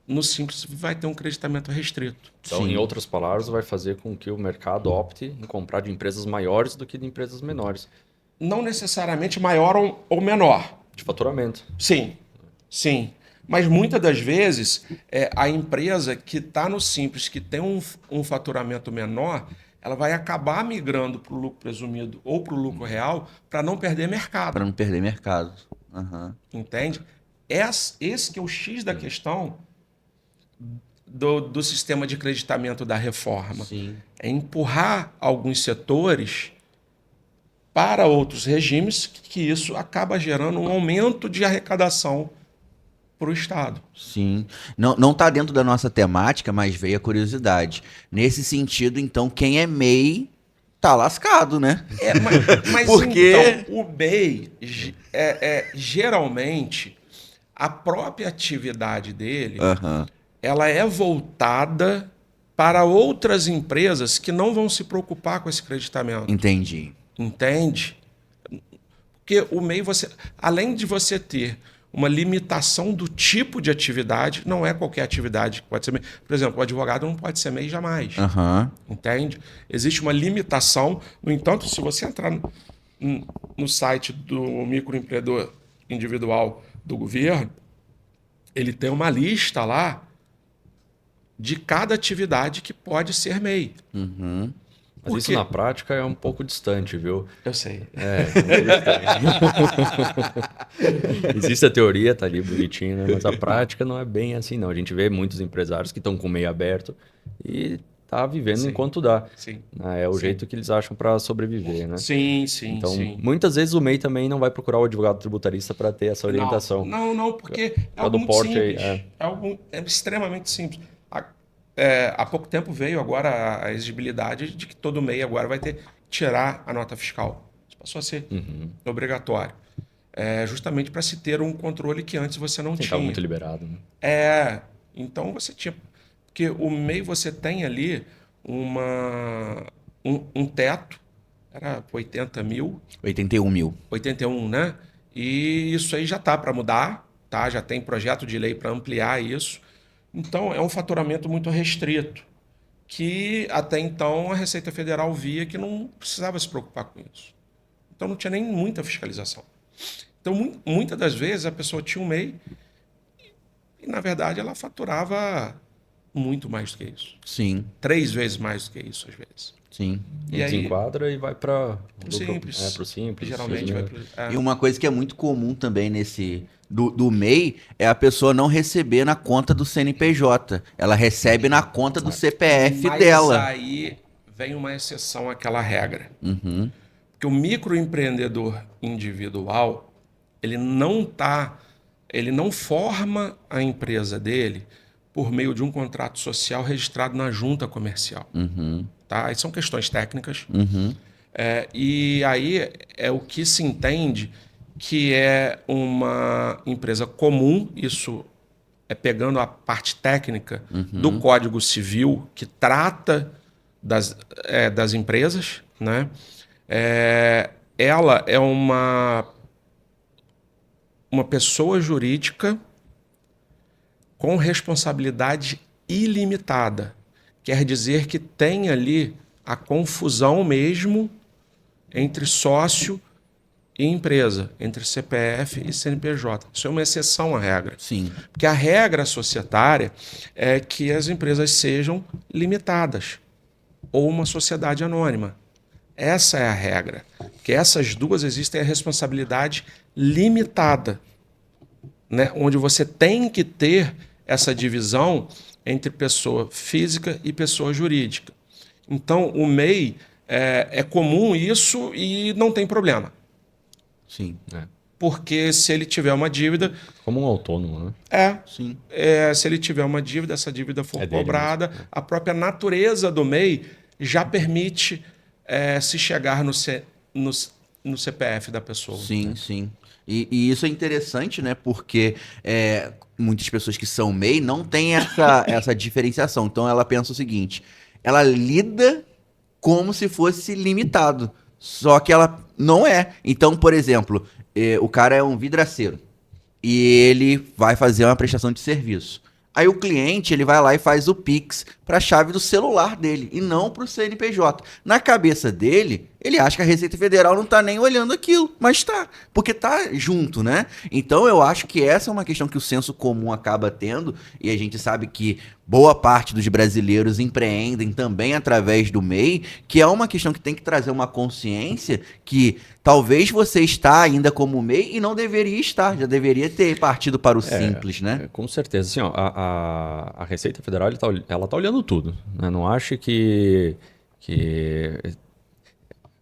S3: No Simples vai ter um creditamento restrito.
S2: Então, em outras palavras, vai fazer com que o mercado opte em comprar de empresas maiores do que de empresas menores.
S3: Não necessariamente maior ou menor.
S2: De faturamento.
S3: Sim, sim. Mas muitas das vezes, a empresa que está no Simples, que tem um faturamento menor, ela vai acabar migrando para o lucro presumido ou para o lucro real para não perder mercado.
S1: Para não perder mercado. Uhum.
S3: Entende? Esse que é o X da questão do sistema de creditamento da reforma.
S1: Sim.
S3: É empurrar alguns setores para outros regimes, que isso acaba gerando um aumento de arrecadação para o Estado.
S1: Sim. Não está dentro da nossa temática, mas veio a curiosidade. Nesse sentido, então, quem é MEI tá lascado, né?
S3: Mas
S1: Porque...
S3: então, o MEI, geralmente, a própria atividade dele, ela é voltada para outras empresas que não vão se preocupar com esse creditamento.
S1: Entendi.
S3: Entende? Porque o MEI, além de você ter uma limitação do tipo de atividade, não é qualquer atividade que pode ser MEI. Por exemplo, o advogado não pode ser MEI jamais. Entende? Existe uma limitação. No entanto, se você entrar no site do microempreendedor individual do governo, ele tem uma lista lá de cada atividade que pode ser MEI.
S2: Mas isso na prática é um pouco distante, viu?
S3: Eu sei.
S2: Existe a teoria, tá ali bonitinho, né? Mas a prática não é bem assim, não. A gente vê muitos empresários que estão com o MEI aberto e tá vivendo enquanto dá.
S3: Sim.
S2: É o jeito que eles acham para sobreviver, né?
S3: Sim.
S2: Então, muitas vezes o MEI também não vai procurar o advogado tributarista para ter essa orientação.
S3: Não, porque é algo muito simples. É extremamente simples. Há pouco tempo veio agora a exigibilidade de que todo MEI agora vai ter que tirar a nota fiscal. Isso passou a ser obrigatório. Justamente para se ter um controle que antes você não tinha.
S2: Estava muito liberado. Né?
S3: Então você tinha... Porque o MEI você tem ali um teto, era 80 mil.
S1: 81 mil.
S3: 81, né? E isso aí já está para mudar, tá? Já tem projeto de lei para ampliar isso. Então, é um faturamento muito restrito, que até então a Receita Federal via que não precisava se preocupar com isso. Então, não tinha nem muita fiscalização. Então, muitas das vezes, a pessoa tinha um MEI e, na verdade, ela faturava muito mais do que isso.
S1: Sim.
S3: 3 vezes mais do que isso, às vezes.
S1: Sim.
S2: E aí desenquadra e vai para
S3: o Simples.
S2: Para o Simples.
S3: Geralmente vai para...
S1: E uma coisa que é muito comum também do MEI é a pessoa não receber na conta do CNPJ. Ela recebe na conta do CPF dela.
S3: Mas aí vem uma exceção àquela regra. Porque o microempreendedor individual, ele não forma a empresa dele por meio de um contrato social registrado na junta comercial. Tá? São questões técnicas. E aí é o que se entende que é uma empresa comum, isso é pegando a parte técnica do Código Civil, que trata das empresas, né? Ela é uma pessoa jurídica com responsabilidade ilimitada. Quer dizer que tem ali a confusão mesmo entre sócio e empresa, entre CPF e CNPJ. Isso é uma exceção à regra.
S1: Sim.
S3: Porque a regra societária é que as empresas sejam limitadas ou uma sociedade anônima. Essa é a regra. Que essas duas existem a responsabilidade limitada, né? Onde você tem que ter essa divisão entre pessoa física e pessoa jurídica. Então, o MEI é comum isso e não tem problema.
S1: Sim.
S3: Porque se ele tiver uma dívida...
S2: Como um autônomo, né?
S1: Sim.
S3: Se ele tiver uma dívida, essa dívida for cobrada, a própria natureza do MEI já permite se chegar no CPF da pessoa.
S1: Sim, sim. E isso é interessante, né? Porque muitas pessoas que são MEI não têm essa diferenciação. Então ela pensa o seguinte: ela lida como se fosse limitado. Só que ela não é. Então, por exemplo, o cara é um vidraceiro e ele vai fazer uma prestação de serviço. Aí o cliente, ele vai lá e faz o Pix para a chave do celular dele e não para o CNPJ. Na cabeça dele, ele acha que a Receita Federal não tá nem olhando aquilo, mas tá, porque tá junto, né? Então eu acho que essa é uma questão que o senso comum acaba tendo, e a gente sabe que boa parte dos brasileiros empreendem também através do MEI, que é uma questão que tem que trazer uma consciência que talvez você está ainda como MEI e não deveria estar, já deveria ter partido para o simples, né?
S2: Com certeza. Assim, ó, a Receita Federal ela tá olhando tudo, né? Não ache que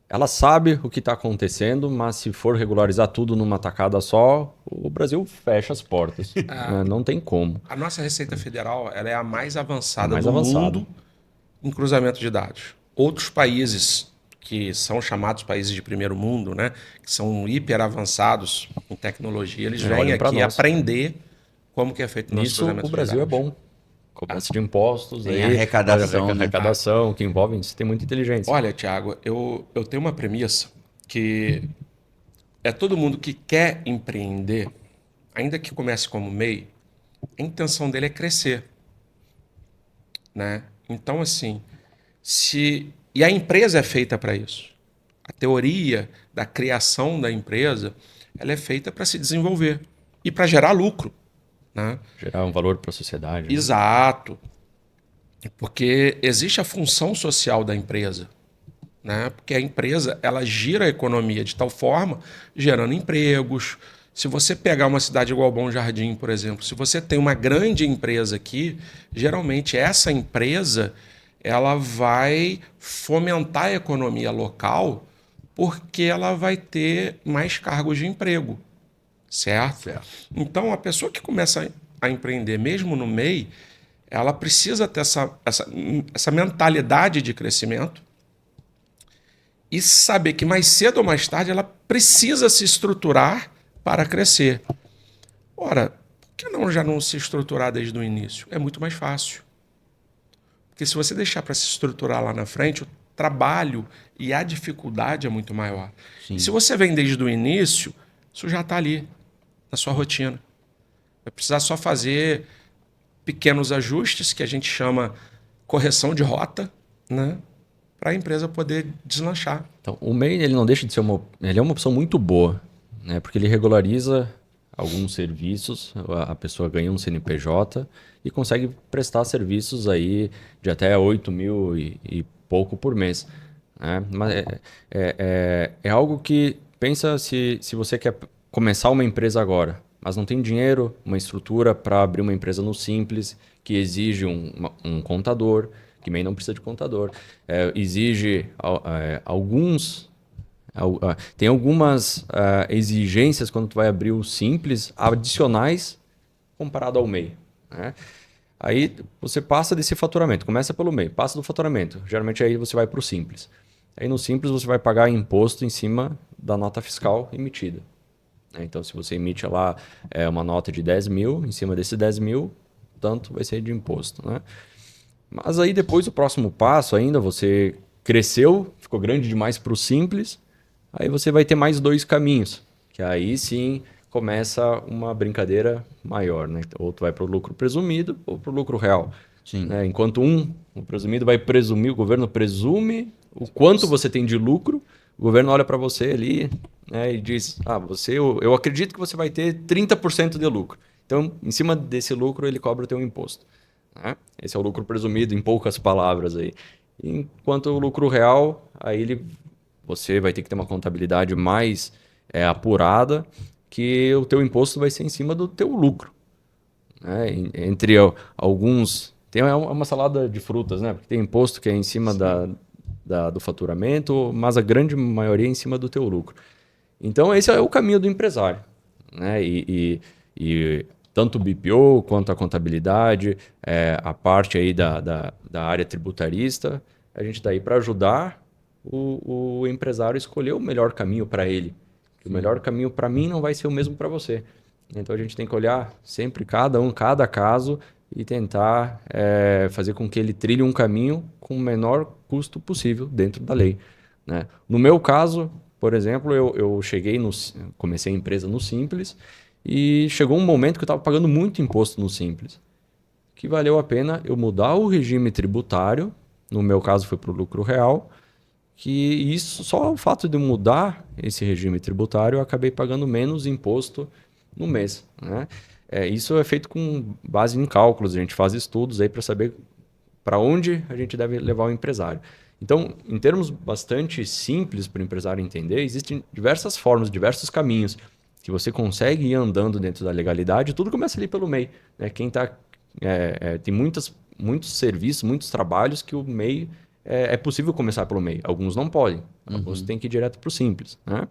S2: ela sabe o que está acontecendo, mas se for regularizar tudo numa tacada só, o Brasil fecha as portas. Né? Não tem como.
S3: A nossa Receita Federal ela é a mais avançada
S2: Mais
S3: do
S2: avançada.
S3: mundo em cruzamento de dados. Outros países que são chamados países de primeiro mundo, né, que são hiper avançados em tecnologia, eles vêm
S2: olham pra
S3: aqui
S2: nós.
S3: aprender como que é feito o nosso
S2: Nisso
S3: cruzamento
S2: o Brasil
S3: de
S2: é
S3: dados.
S2: bom. Cobrança de impostos,
S1: Tem arrecadação, né?
S2: arrecadação que envolve isso, tem muita inteligência.
S3: Olha, Thiago, eu tenho uma premissa que é todo mundo que quer empreender, ainda que comece como MEI, a intenção dele é crescer, né? Então, assim, e a empresa é feita para isso. A teoria da criação da empresa, ela é feita para se desenvolver e para gerar lucro, né?
S2: Gerar um valor para a sociedade. Né?
S3: Exato. Porque existe a função social da empresa, né? Porque a empresa ela gira a economia de tal forma, gerando empregos. Se você pegar uma cidade igual Bom Jardim, por exemplo, se você tem uma grande empresa aqui, geralmente essa empresa ela vai fomentar a economia local porque ela vai ter mais cargos de emprego, certo? Então, a pessoa que começa a empreender mesmo no MEI, ela precisa ter essa mentalidade de crescimento e saber que mais cedo ou mais tarde ela precisa se estruturar para crescer. Ora, por que não já não se estruturar desde o início? É muito mais fácil. Porque se você deixar para se estruturar lá na frente, o trabalho e a dificuldade é muito maior.
S1: Sim.
S3: E se você vem desde o início, isso já está ali, na sua rotina. Vai precisar só fazer pequenos ajustes, que a gente chama correção de rota, né? Para a empresa poder deslanchar.
S2: Então, o MEI ele não deixa de ser ele é uma opção muito boa, né? Porque ele regulariza alguns serviços, a pessoa ganha um CNPJ e consegue prestar serviços aí de até 8 mil e pouco por mês. Né? Mas é algo que, pensa se você quer começar uma empresa agora, mas não tem dinheiro, uma estrutura para abrir uma empresa no Simples, que exige um contador, que MEI não precisa de contador, exige tem algumas exigências quando tu vai abrir o Simples adicionais comparado ao MEI. Né? Aí você passa desse faturamento, começa pelo MEI, passa do faturamento, geralmente aí você vai para o Simples. Aí no Simples você vai pagar imposto em cima da nota fiscal emitida. Então se você emite lá uma nota de 10 mil, em cima desse 10 mil, tanto vai ser de imposto. Né? Mas aí depois o próximo passo ainda, você cresceu, ficou grande demais para o Simples, aí você vai ter mais 2 caminhos, que aí sim começa uma brincadeira maior, né? Ou tu vai para o lucro presumido ou para o lucro real.
S1: Sim.
S2: Né? Enquanto o presumido vai presumir, o governo presume o quanto você tem de lucro, o governo olha para você ali, né, e diz, eu acredito que você vai ter 30% de lucro. Então, em cima desse lucro, ele cobra o teu imposto. Né? Esse é o lucro presumido, em poucas palavras aí. Enquanto o lucro real, aí você vai ter que ter uma contabilidade mais apurada, que o teu imposto vai ser em cima do teu lucro. Né? Entre alguns... Tem uma salada de frutas, né? Porque tem imposto que é em cima do faturamento, mas a grande maioria é em cima do teu lucro. Então, esse é o caminho do empresário. Né? E tanto o BPO quanto a contabilidade, a parte aí da área tributarista, a gente está aí para ajudar o empresário a escolher o melhor caminho para ele. O melhor caminho para mim não vai ser o mesmo para você. Então a gente tem que olhar sempre cada caso e tentar fazer com que ele trilhe um caminho com o menor custo possível dentro da lei. né? No meu caso, por exemplo, eu comecei a empresa no Simples e chegou um momento que eu estava pagando muito imposto no Simples, que valeu a pena eu mudar o regime tributário, no meu caso foi para o lucro real, que isso, só o fato de mudar esse regime tributário, eu acabei pagando menos imposto no mês, né? Isso é feito com base em cálculos, a gente faz estudos aí para saber para onde a gente deve levar o empresário. Então, em termos bastante simples para o empresário entender, existem diversas formas, diversos caminhos que você consegue ir andando dentro da legalidade. Tudo começa ali pelo MEI, né? Tem muitos serviços, muitos trabalhos que o MEI é possível começar pelo MEI. Alguns não podem, alguns têm que ir direto para o Simples, né?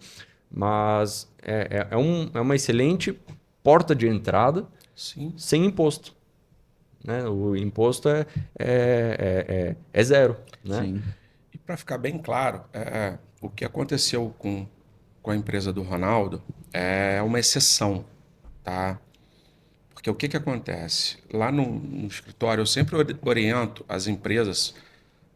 S2: Mas é uma excelente porta de entrada.
S3: Sim.
S2: Sem imposto, né? O imposto é zero, né?
S1: Sim.
S3: E para ficar bem claro, o que aconteceu com a empresa do Ronaldo é uma exceção, tá? Porque o que acontece? Lá no escritório, eu sempre oriento as empresas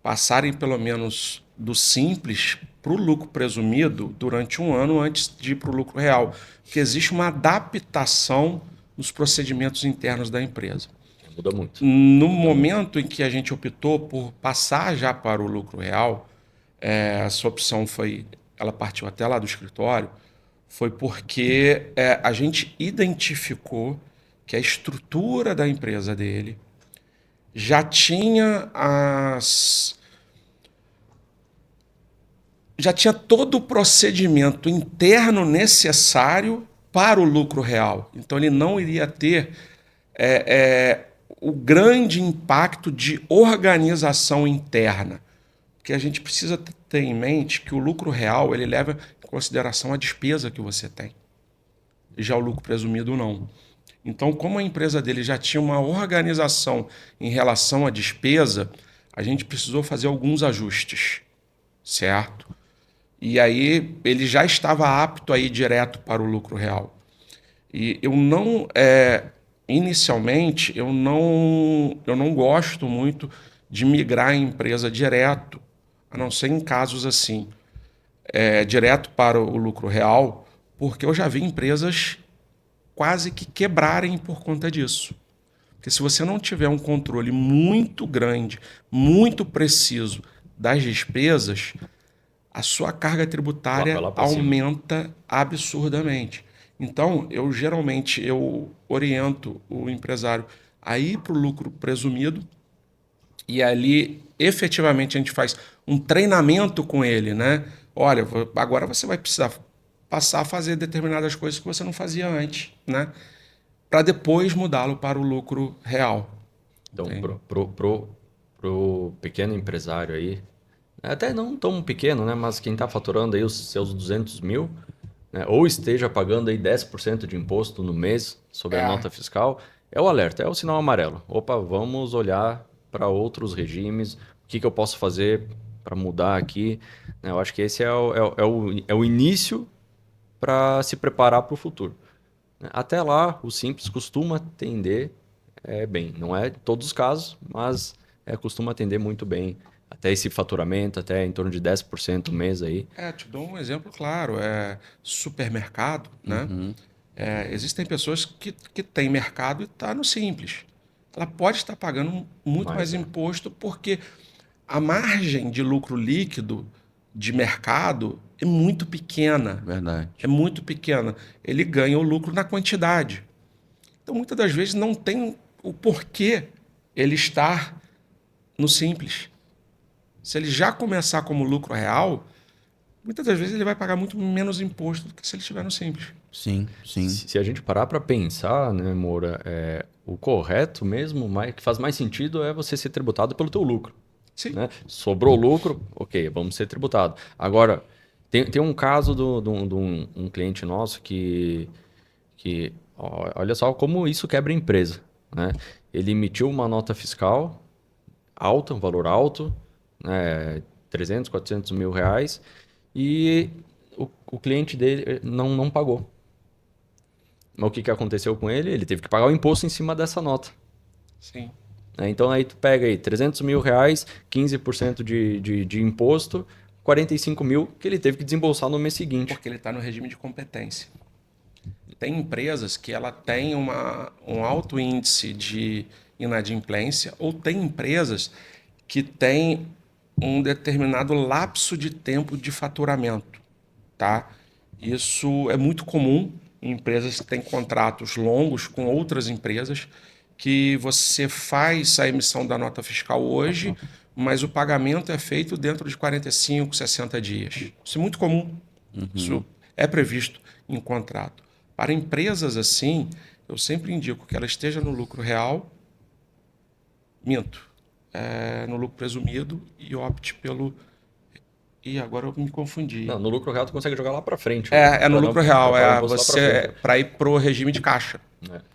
S3: passarem pelo menos do simples para o lucro presumido durante um ano antes de ir para o lucro real. Porque existe uma adaptação nos procedimentos internos da empresa.
S2: Muda muito.
S3: No momento em que a gente optou por passar já para o lucro real, essa opção ela partiu até lá do escritório, foi porque a gente identificou que a estrutura da empresa dele já tinha todo o procedimento interno necessário para o lucro real. Então ele não iria ter o grande impacto de organização interna. Porque a gente precisa ter em mente que o lucro real ele leva em consideração a despesa que você tem. Já o lucro presumido não. Então, como a empresa dele já tinha uma organização em relação à despesa, a gente precisou fazer alguns ajustes, certo? E aí ele já estava apto a ir direto para o lucro real. E eu não... Inicialmente, eu não gosto muito de migrar a empresa direto, a não ser em casos assim, direto para o lucro real, porque eu já vi empresas quase que quebrarem por conta disso. Porque se você não tiver um controle muito grande, muito preciso das despesas, a sua carga tributária aumenta absurdamente. Então, eu geralmente oriento o empresário a ir para o lucro presumido e ali, efetivamente, a gente faz um treinamento com ele, né? Olha, agora você vai precisar passar a fazer determinadas coisas que você não fazia antes, né? Para depois mudá-lo para o lucro real.
S2: Então, pro pequeno empresário aí, até não tão pequeno, né? Mas quem está faturando aí os seus 200 mil, né? Ou esteja pagando aí 10% de imposto no mês sobre a nota fiscal, é o alerta, é o sinal amarelo. Opa, vamos olhar para outros regimes, o que eu posso fazer para mudar aqui. Eu acho que esse é o início para se preparar para o futuro. Até lá, o Simples costuma atender bem. Não é em todos os casos, mas costuma atender muito bem. Até esse faturamento, até em torno de 10% mês aí.
S3: Te dou um exemplo claro. Supermercado, né? Existem pessoas que têm mercado e está no Simples. Ela pode estar pagando muito mais imposto porque a margem de lucro líquido de mercado é muito pequena.
S1: Verdade.
S3: É muito pequena. Ele ganha o lucro na quantidade. Então, muitas das vezes, não tem o porquê ele estar no Simples. Se ele já começar como lucro real, muitas das vezes ele vai pagar muito menos imposto do que se ele estiver no Simples.
S1: Sim, sim.
S2: Se a gente parar para pensar, né, Moura, o correto mesmo, que faz mais sentido é você ser tributado pelo teu lucro.
S3: Sim.
S2: Né? Sobrou lucro, ok, vamos ser tributado. Agora, tem um caso de um cliente nosso que olha só como isso quebra a empresa. Né? Ele emitiu uma nota fiscal alta, um valor alto, 300, 400 mil reais, e o cliente dele não pagou. Mas o que aconteceu com ele? Ele teve que pagar o imposto em cima dessa nota.
S3: Sim.
S2: Então aí tu pega aí 300 mil reais, 15% de imposto, 45 mil que ele teve que desembolsar no mês seguinte.
S3: Porque ele está no regime de competência. Tem empresas que ela tem um alto índice de inadimplência, ou tem empresas que têm um determinado lapso de tempo de faturamento, tá? Isso é muito comum em empresas que têm contratos longos com outras empresas, que você faz a emissão da nota fiscal hoje, mas o pagamento é feito dentro de 45, 60 dias. Isso é muito comum. Isso é previsto em contrato. Para empresas assim, eu sempre indico que ela esteja no lucro real, no lucro presumido, e opte pelo... E agora eu me confundi.
S2: Não, no lucro real tu consegue jogar lá para frente.
S3: No lucro real,
S2: você
S3: para ir para o regime de caixa.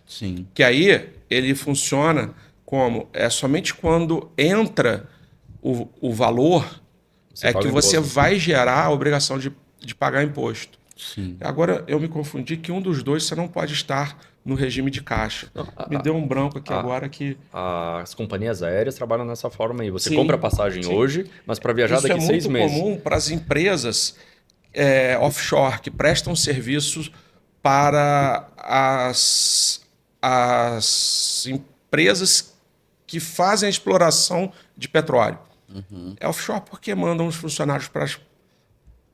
S1: Sim.
S3: Que aí ele funciona como? É somente quando entra o valor
S2: Você paga
S3: que
S2: o
S3: você
S2: imposto.
S3: vai gerar a obrigação de pagar imposto.
S1: Sim.
S3: Agora eu me confundi que um dos dois você não pode estar no regime de caixa. Me deu um branco aqui agora que...
S2: As companhias aéreas trabalham dessa forma aí. Você
S3: Sim,
S2: compra a passagem
S3: sim.
S2: hoje, mas para viajar
S3: Isso
S2: daqui
S3: é
S2: 6
S3: muito
S2: meses.
S3: comum para as empresas offshore que prestam serviços para as empresas que fazem a exploração de petróleo. É offshore porque mandam os funcionários para as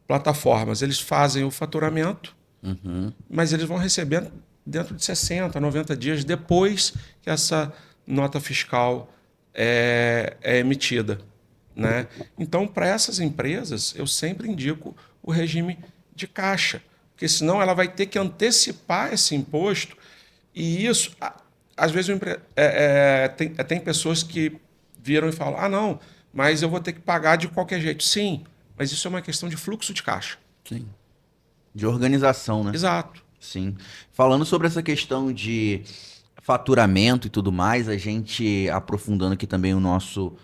S3: plataformas. Eles fazem o faturamento, mas eles vão recebendo dentro de 60, 90 dias depois que essa nota fiscal é emitida, né? Então, para essas empresas, eu sempre indico o regime de caixa, porque senão ela vai ter que antecipar esse imposto, e isso, às vezes, tem pessoas que viram e falam, não, mas eu vou ter que pagar de qualquer jeito. Sim, mas isso é uma questão de fluxo de caixa.
S1: Sim. De organização, né?
S3: Exato.
S1: Sim. Falando sobre essa questão de faturamento e tudo mais, a gente aprofundando aqui também o nosso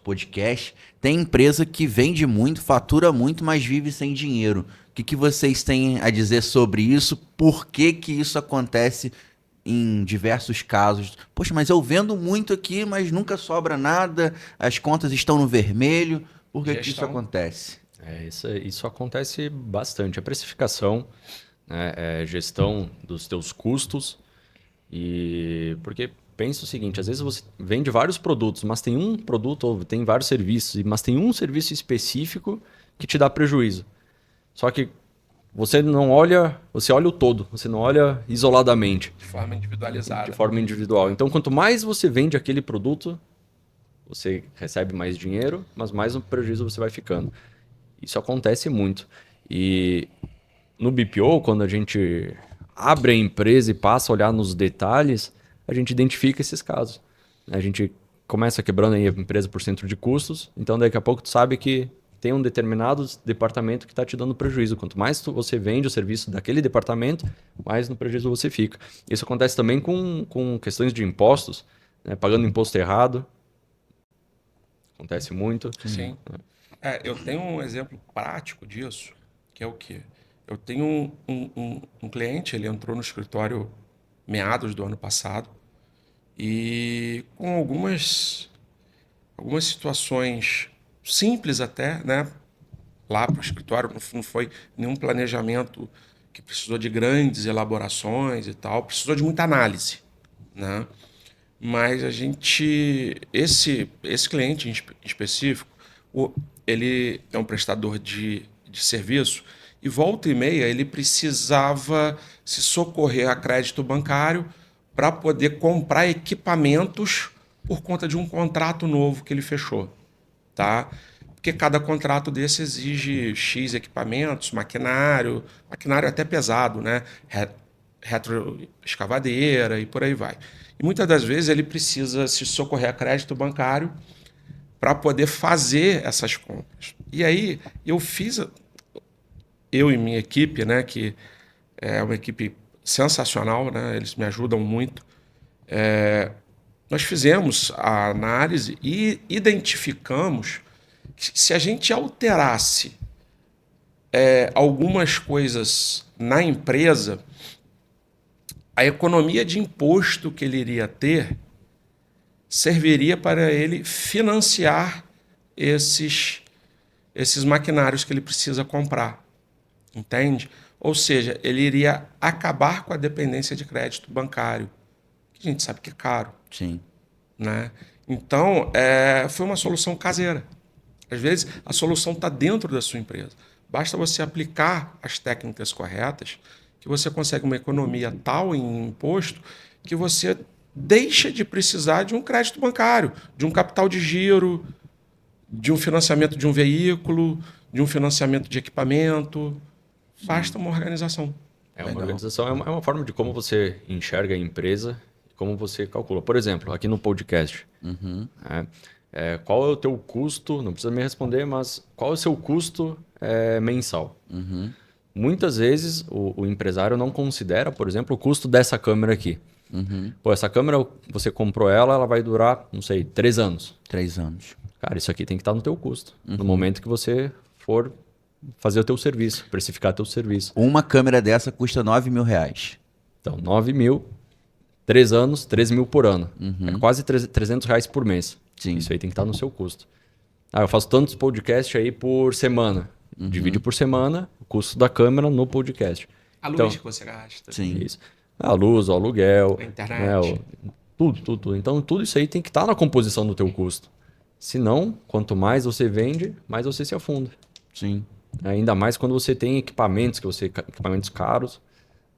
S1: podcast, tem empresa que vende muito, fatura muito, mas vive sem dinheiro. O que vocês têm a dizer sobre isso? Por que isso acontece em diversos casos? Poxa, mas eu vendo muito aqui, mas nunca sobra nada, as contas estão no vermelho. Por que isso acontece?
S2: Isso acontece bastante. A precificação, né, gestão dos teus custos. Porque pensa o seguinte, às vezes você vende vários produtos, mas tem um produto ou tem vários serviços, mas tem um serviço específico que te dá prejuízo. Só que você não olha, você olha o todo, você não olha isoladamente.
S3: De forma individualizada.
S2: De forma individual. Então, quanto mais você vende aquele produto, você recebe mais dinheiro, mas mais no prejuízo você vai ficando. Isso acontece muito. E no BPO, quando a gente abre a empresa e passa a olhar nos detalhes, a gente identifica esses casos. A gente começa quebrando aí a empresa por centro de custos, então daqui a pouco tu sabe que tem um determinado departamento que está te dando prejuízo. Quanto mais você vende o serviço daquele departamento, mais no prejuízo você fica. Isso acontece também com questões de impostos, né? Pagando imposto errado. Acontece muito.
S3: Sim. Eu tenho um exemplo prático disso, que é o quê? Eu tenho um cliente, ele entrou no escritório meados do ano passado e com algumas situações simples até, né? Lá para o escritório não foi nenhum planejamento que precisou de grandes elaborações e tal, precisou de muita análise, né? Mas esse cliente em específico, ele é um prestador de serviço e volta e meia ele precisava se socorrer a crédito bancário para poder comprar equipamentos por conta de um contrato novo que ele fechou, tá? Porque cada contrato desse exige X equipamentos, maquinário até pesado, né? Retroescavadeira e por aí vai. E muitas das vezes ele precisa se socorrer a crédito bancário para poder fazer essas compras. E aí eu e minha equipe, né, que é uma equipe sensacional, né, eles me ajudam muito, nós fizemos a análise e identificamos que se a gente alterasse algumas coisas na empresa, a economia de imposto que ele iria ter serviria para ele financiar esses esses maquinários que ele precisa comprar. Entende? Ou seja, ele iria acabar com a dependência de crédito bancário, que a gente sabe que é caro.
S1: Sim.
S3: Né? Então, foi uma solução caseira. Às vezes, a solução está dentro da sua empresa. Basta você aplicar as técnicas corretas que você consegue uma economia tal em imposto que você deixa de precisar de um crédito bancário, de um capital de giro, de um financiamento de um veículo, de um financiamento de equipamento. Basta uma organização.
S2: Uma organização, é uma forma de como você enxerga a empresa e como você calcula. Por exemplo, aqui no podcast, qual é o teu custo, não precisa me responder, mas qual é o seu custo mensal? Muitas vezes o empresário não considera, por exemplo, o custo dessa câmera aqui. Pô, essa câmera, você comprou ela vai durar, não sei, 3 anos.
S1: 3 anos.
S2: Cara, isso aqui tem que estar no teu custo. No momento que você for fazer o teu serviço, precificar o teu serviço.
S1: Uma câmera dessa custa R$9.000.
S2: Então, 9 mil, 3 anos, 3 mil por ano. É quase R$300 por mês.
S1: Sim.
S2: Isso aí tem que estar no seu custo. Eu faço tantos podcasts aí por semana. Divide por semana o custo da câmera no podcast.
S3: A luz
S2: Então,
S3: que você gasta.
S1: Sim.
S2: isso. A luz, o aluguel,
S3: A internet.
S2: tudo. Então, tudo isso aí tem que estar na composição do teu custo. Senão, quanto mais você vende, mais você se afunda.
S1: Sim.
S2: Ainda mais quando você tem equipamentos caros,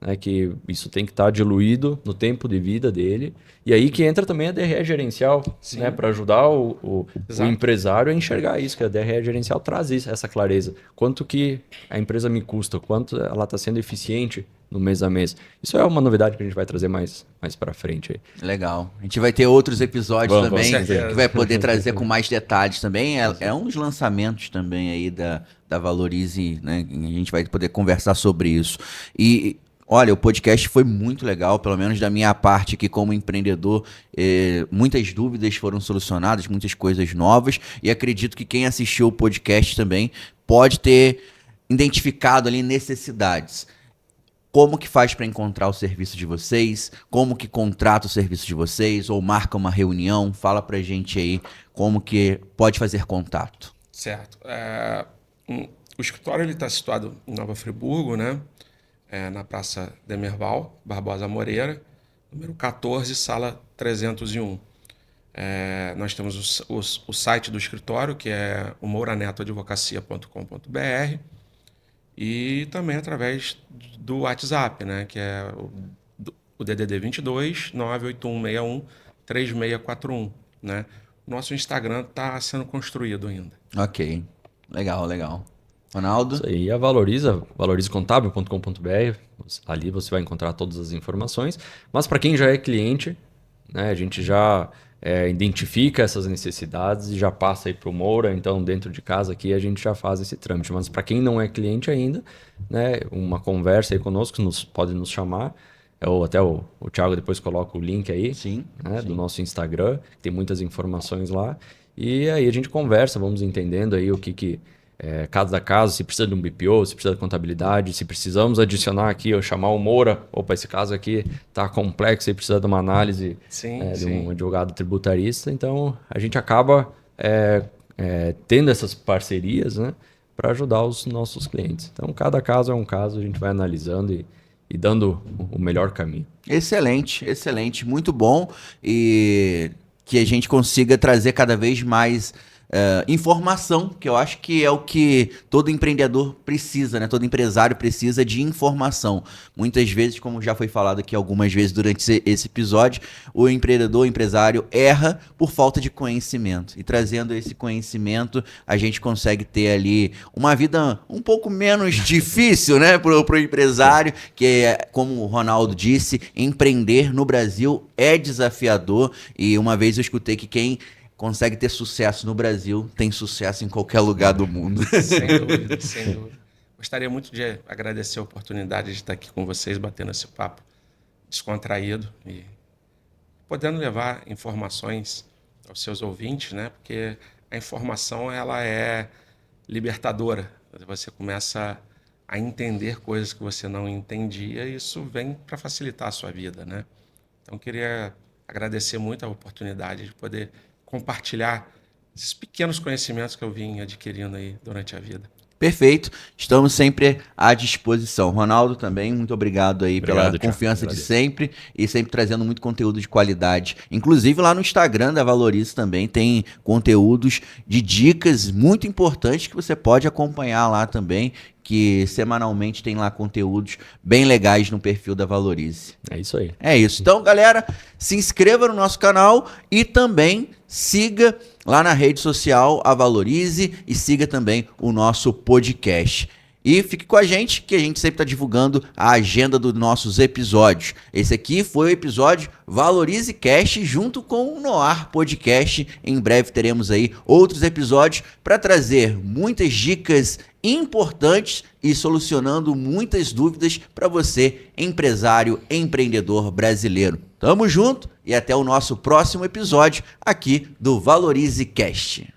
S2: né, que isso tem que estar diluído no tempo de vida dele. E aí que entra também a DRE gerencial, né, para ajudar o empresário a enxergar isso, que a DRE gerencial traz essa clareza. Quanto que a empresa me custa, quanto ela está sendo eficiente no mês a mês. Isso é uma novidade que a gente vai trazer mais para frente aí.
S1: Legal. A gente vai ter outros episódios também
S3: com certeza.
S1: que vai poder trazer com mais detalhes também. É uns lançamentos também aí da Valorize, né? A gente vai poder conversar sobre isso. E olha, o podcast foi muito legal, pelo menos da minha parte aqui como empreendedor. Muitas dúvidas foram solucionadas, muitas coisas novas. E acredito que quem assistiu o podcast também pode ter identificado ali necessidades. Como que faz para encontrar o serviço de vocês? Como que contrata o serviço de vocês? Ou marca uma reunião? Fala pra gente aí como que pode fazer contato.
S3: Certo. O escritório está situado em Nova Friburgo, né? Na Praça Demerval, Barbosa Moreira, número 14, sala 301. Nós temos o site do escritório, que é o mouranetoadvocacia.com.br, e também através do WhatsApp, né? Que é o DDD 22 98161 3641, né? Nosso Instagram está sendo construído ainda.
S1: Ok. Legal. Ronaldo?
S2: Isso aí, a valorizecontábil.com.br, ali você vai encontrar todas as informações. Mas para quem já é cliente, né, a gente já identifica essas necessidades e já passa aí para o Moura, então dentro de casa aqui a gente já faz esse trâmite. Mas para quem não é cliente ainda, né, uma conversa aí conosco, pode nos chamar, ou até o Thiago depois coloca o link aí.
S1: Sim.
S2: Do nosso Instagram, tem muitas informações lá, e aí a gente conversa, vamos entendendo aí o que cada caso, se precisa de um BPO, se precisa de contabilidade, se precisamos adicionar aqui, ou chamar o Moura, opa, esse caso aqui está complexo e precisa de uma análise de um advogado tributarista. Então, a gente acaba tendo essas parcerias, né, para ajudar os nossos clientes. Então, cada caso é um caso, a gente vai analisando e dando o melhor caminho.
S1: Excelente, muito bom, e que a gente consiga trazer cada vez mais informação, que eu acho que é o que todo empreendedor precisa, né? Todo empresário precisa de informação. Muitas vezes, como já foi falado aqui algumas vezes durante esse episódio, o empreendedor, o empresário erra por falta de conhecimento. E trazendo esse conhecimento, a gente consegue ter ali uma vida um pouco menos difícil, né? Pro empresário, que é, como o Ronaldo disse, empreender no Brasil é desafiador. E uma vez eu escutei que quem consegue ter sucesso no Brasil, tem sucesso em qualquer lugar do mundo.
S3: Sem dúvida. Gostaria muito de agradecer a oportunidade de estar aqui com vocês, batendo esse papo descontraído e podendo levar informações aos seus ouvintes, né? Porque a informação, ela é libertadora. Você começa a entender coisas que você não entendia e isso vem para facilitar a sua vida, né? Então, queria agradecer muito a oportunidade de poder compartilhar Esses pequenos conhecimentos que eu vim adquirindo aí durante a vida.
S1: Perfeito, estamos sempre à disposição. Ronaldo também, muito obrigado aí pela
S2: Thiago.
S1: confiança de sempre e sempre trazendo muito conteúdo de qualidade. Inclusive lá no Instagram da Valorize também tem conteúdos de dicas muito importantes que você pode acompanhar lá também, que semanalmente tem lá conteúdos bem legais no perfil da Valorize.
S2: É isso aí.
S1: É isso. Então, galera, se inscreva no nosso canal e também siga lá na rede social a Valorize e siga também o nosso podcast. E fique com a gente, que a gente sempre está divulgando a agenda dos nossos episódios. Esse aqui foi o episódio Valorize Cast junto com o Noar Podcast. Em breve teremos aí outros episódios para trazer muitas dicas importantes e solucionando muitas dúvidas para você, empresário, empreendedor brasileiro. Tamo junto e até o nosso próximo episódio aqui do Valorize Cast.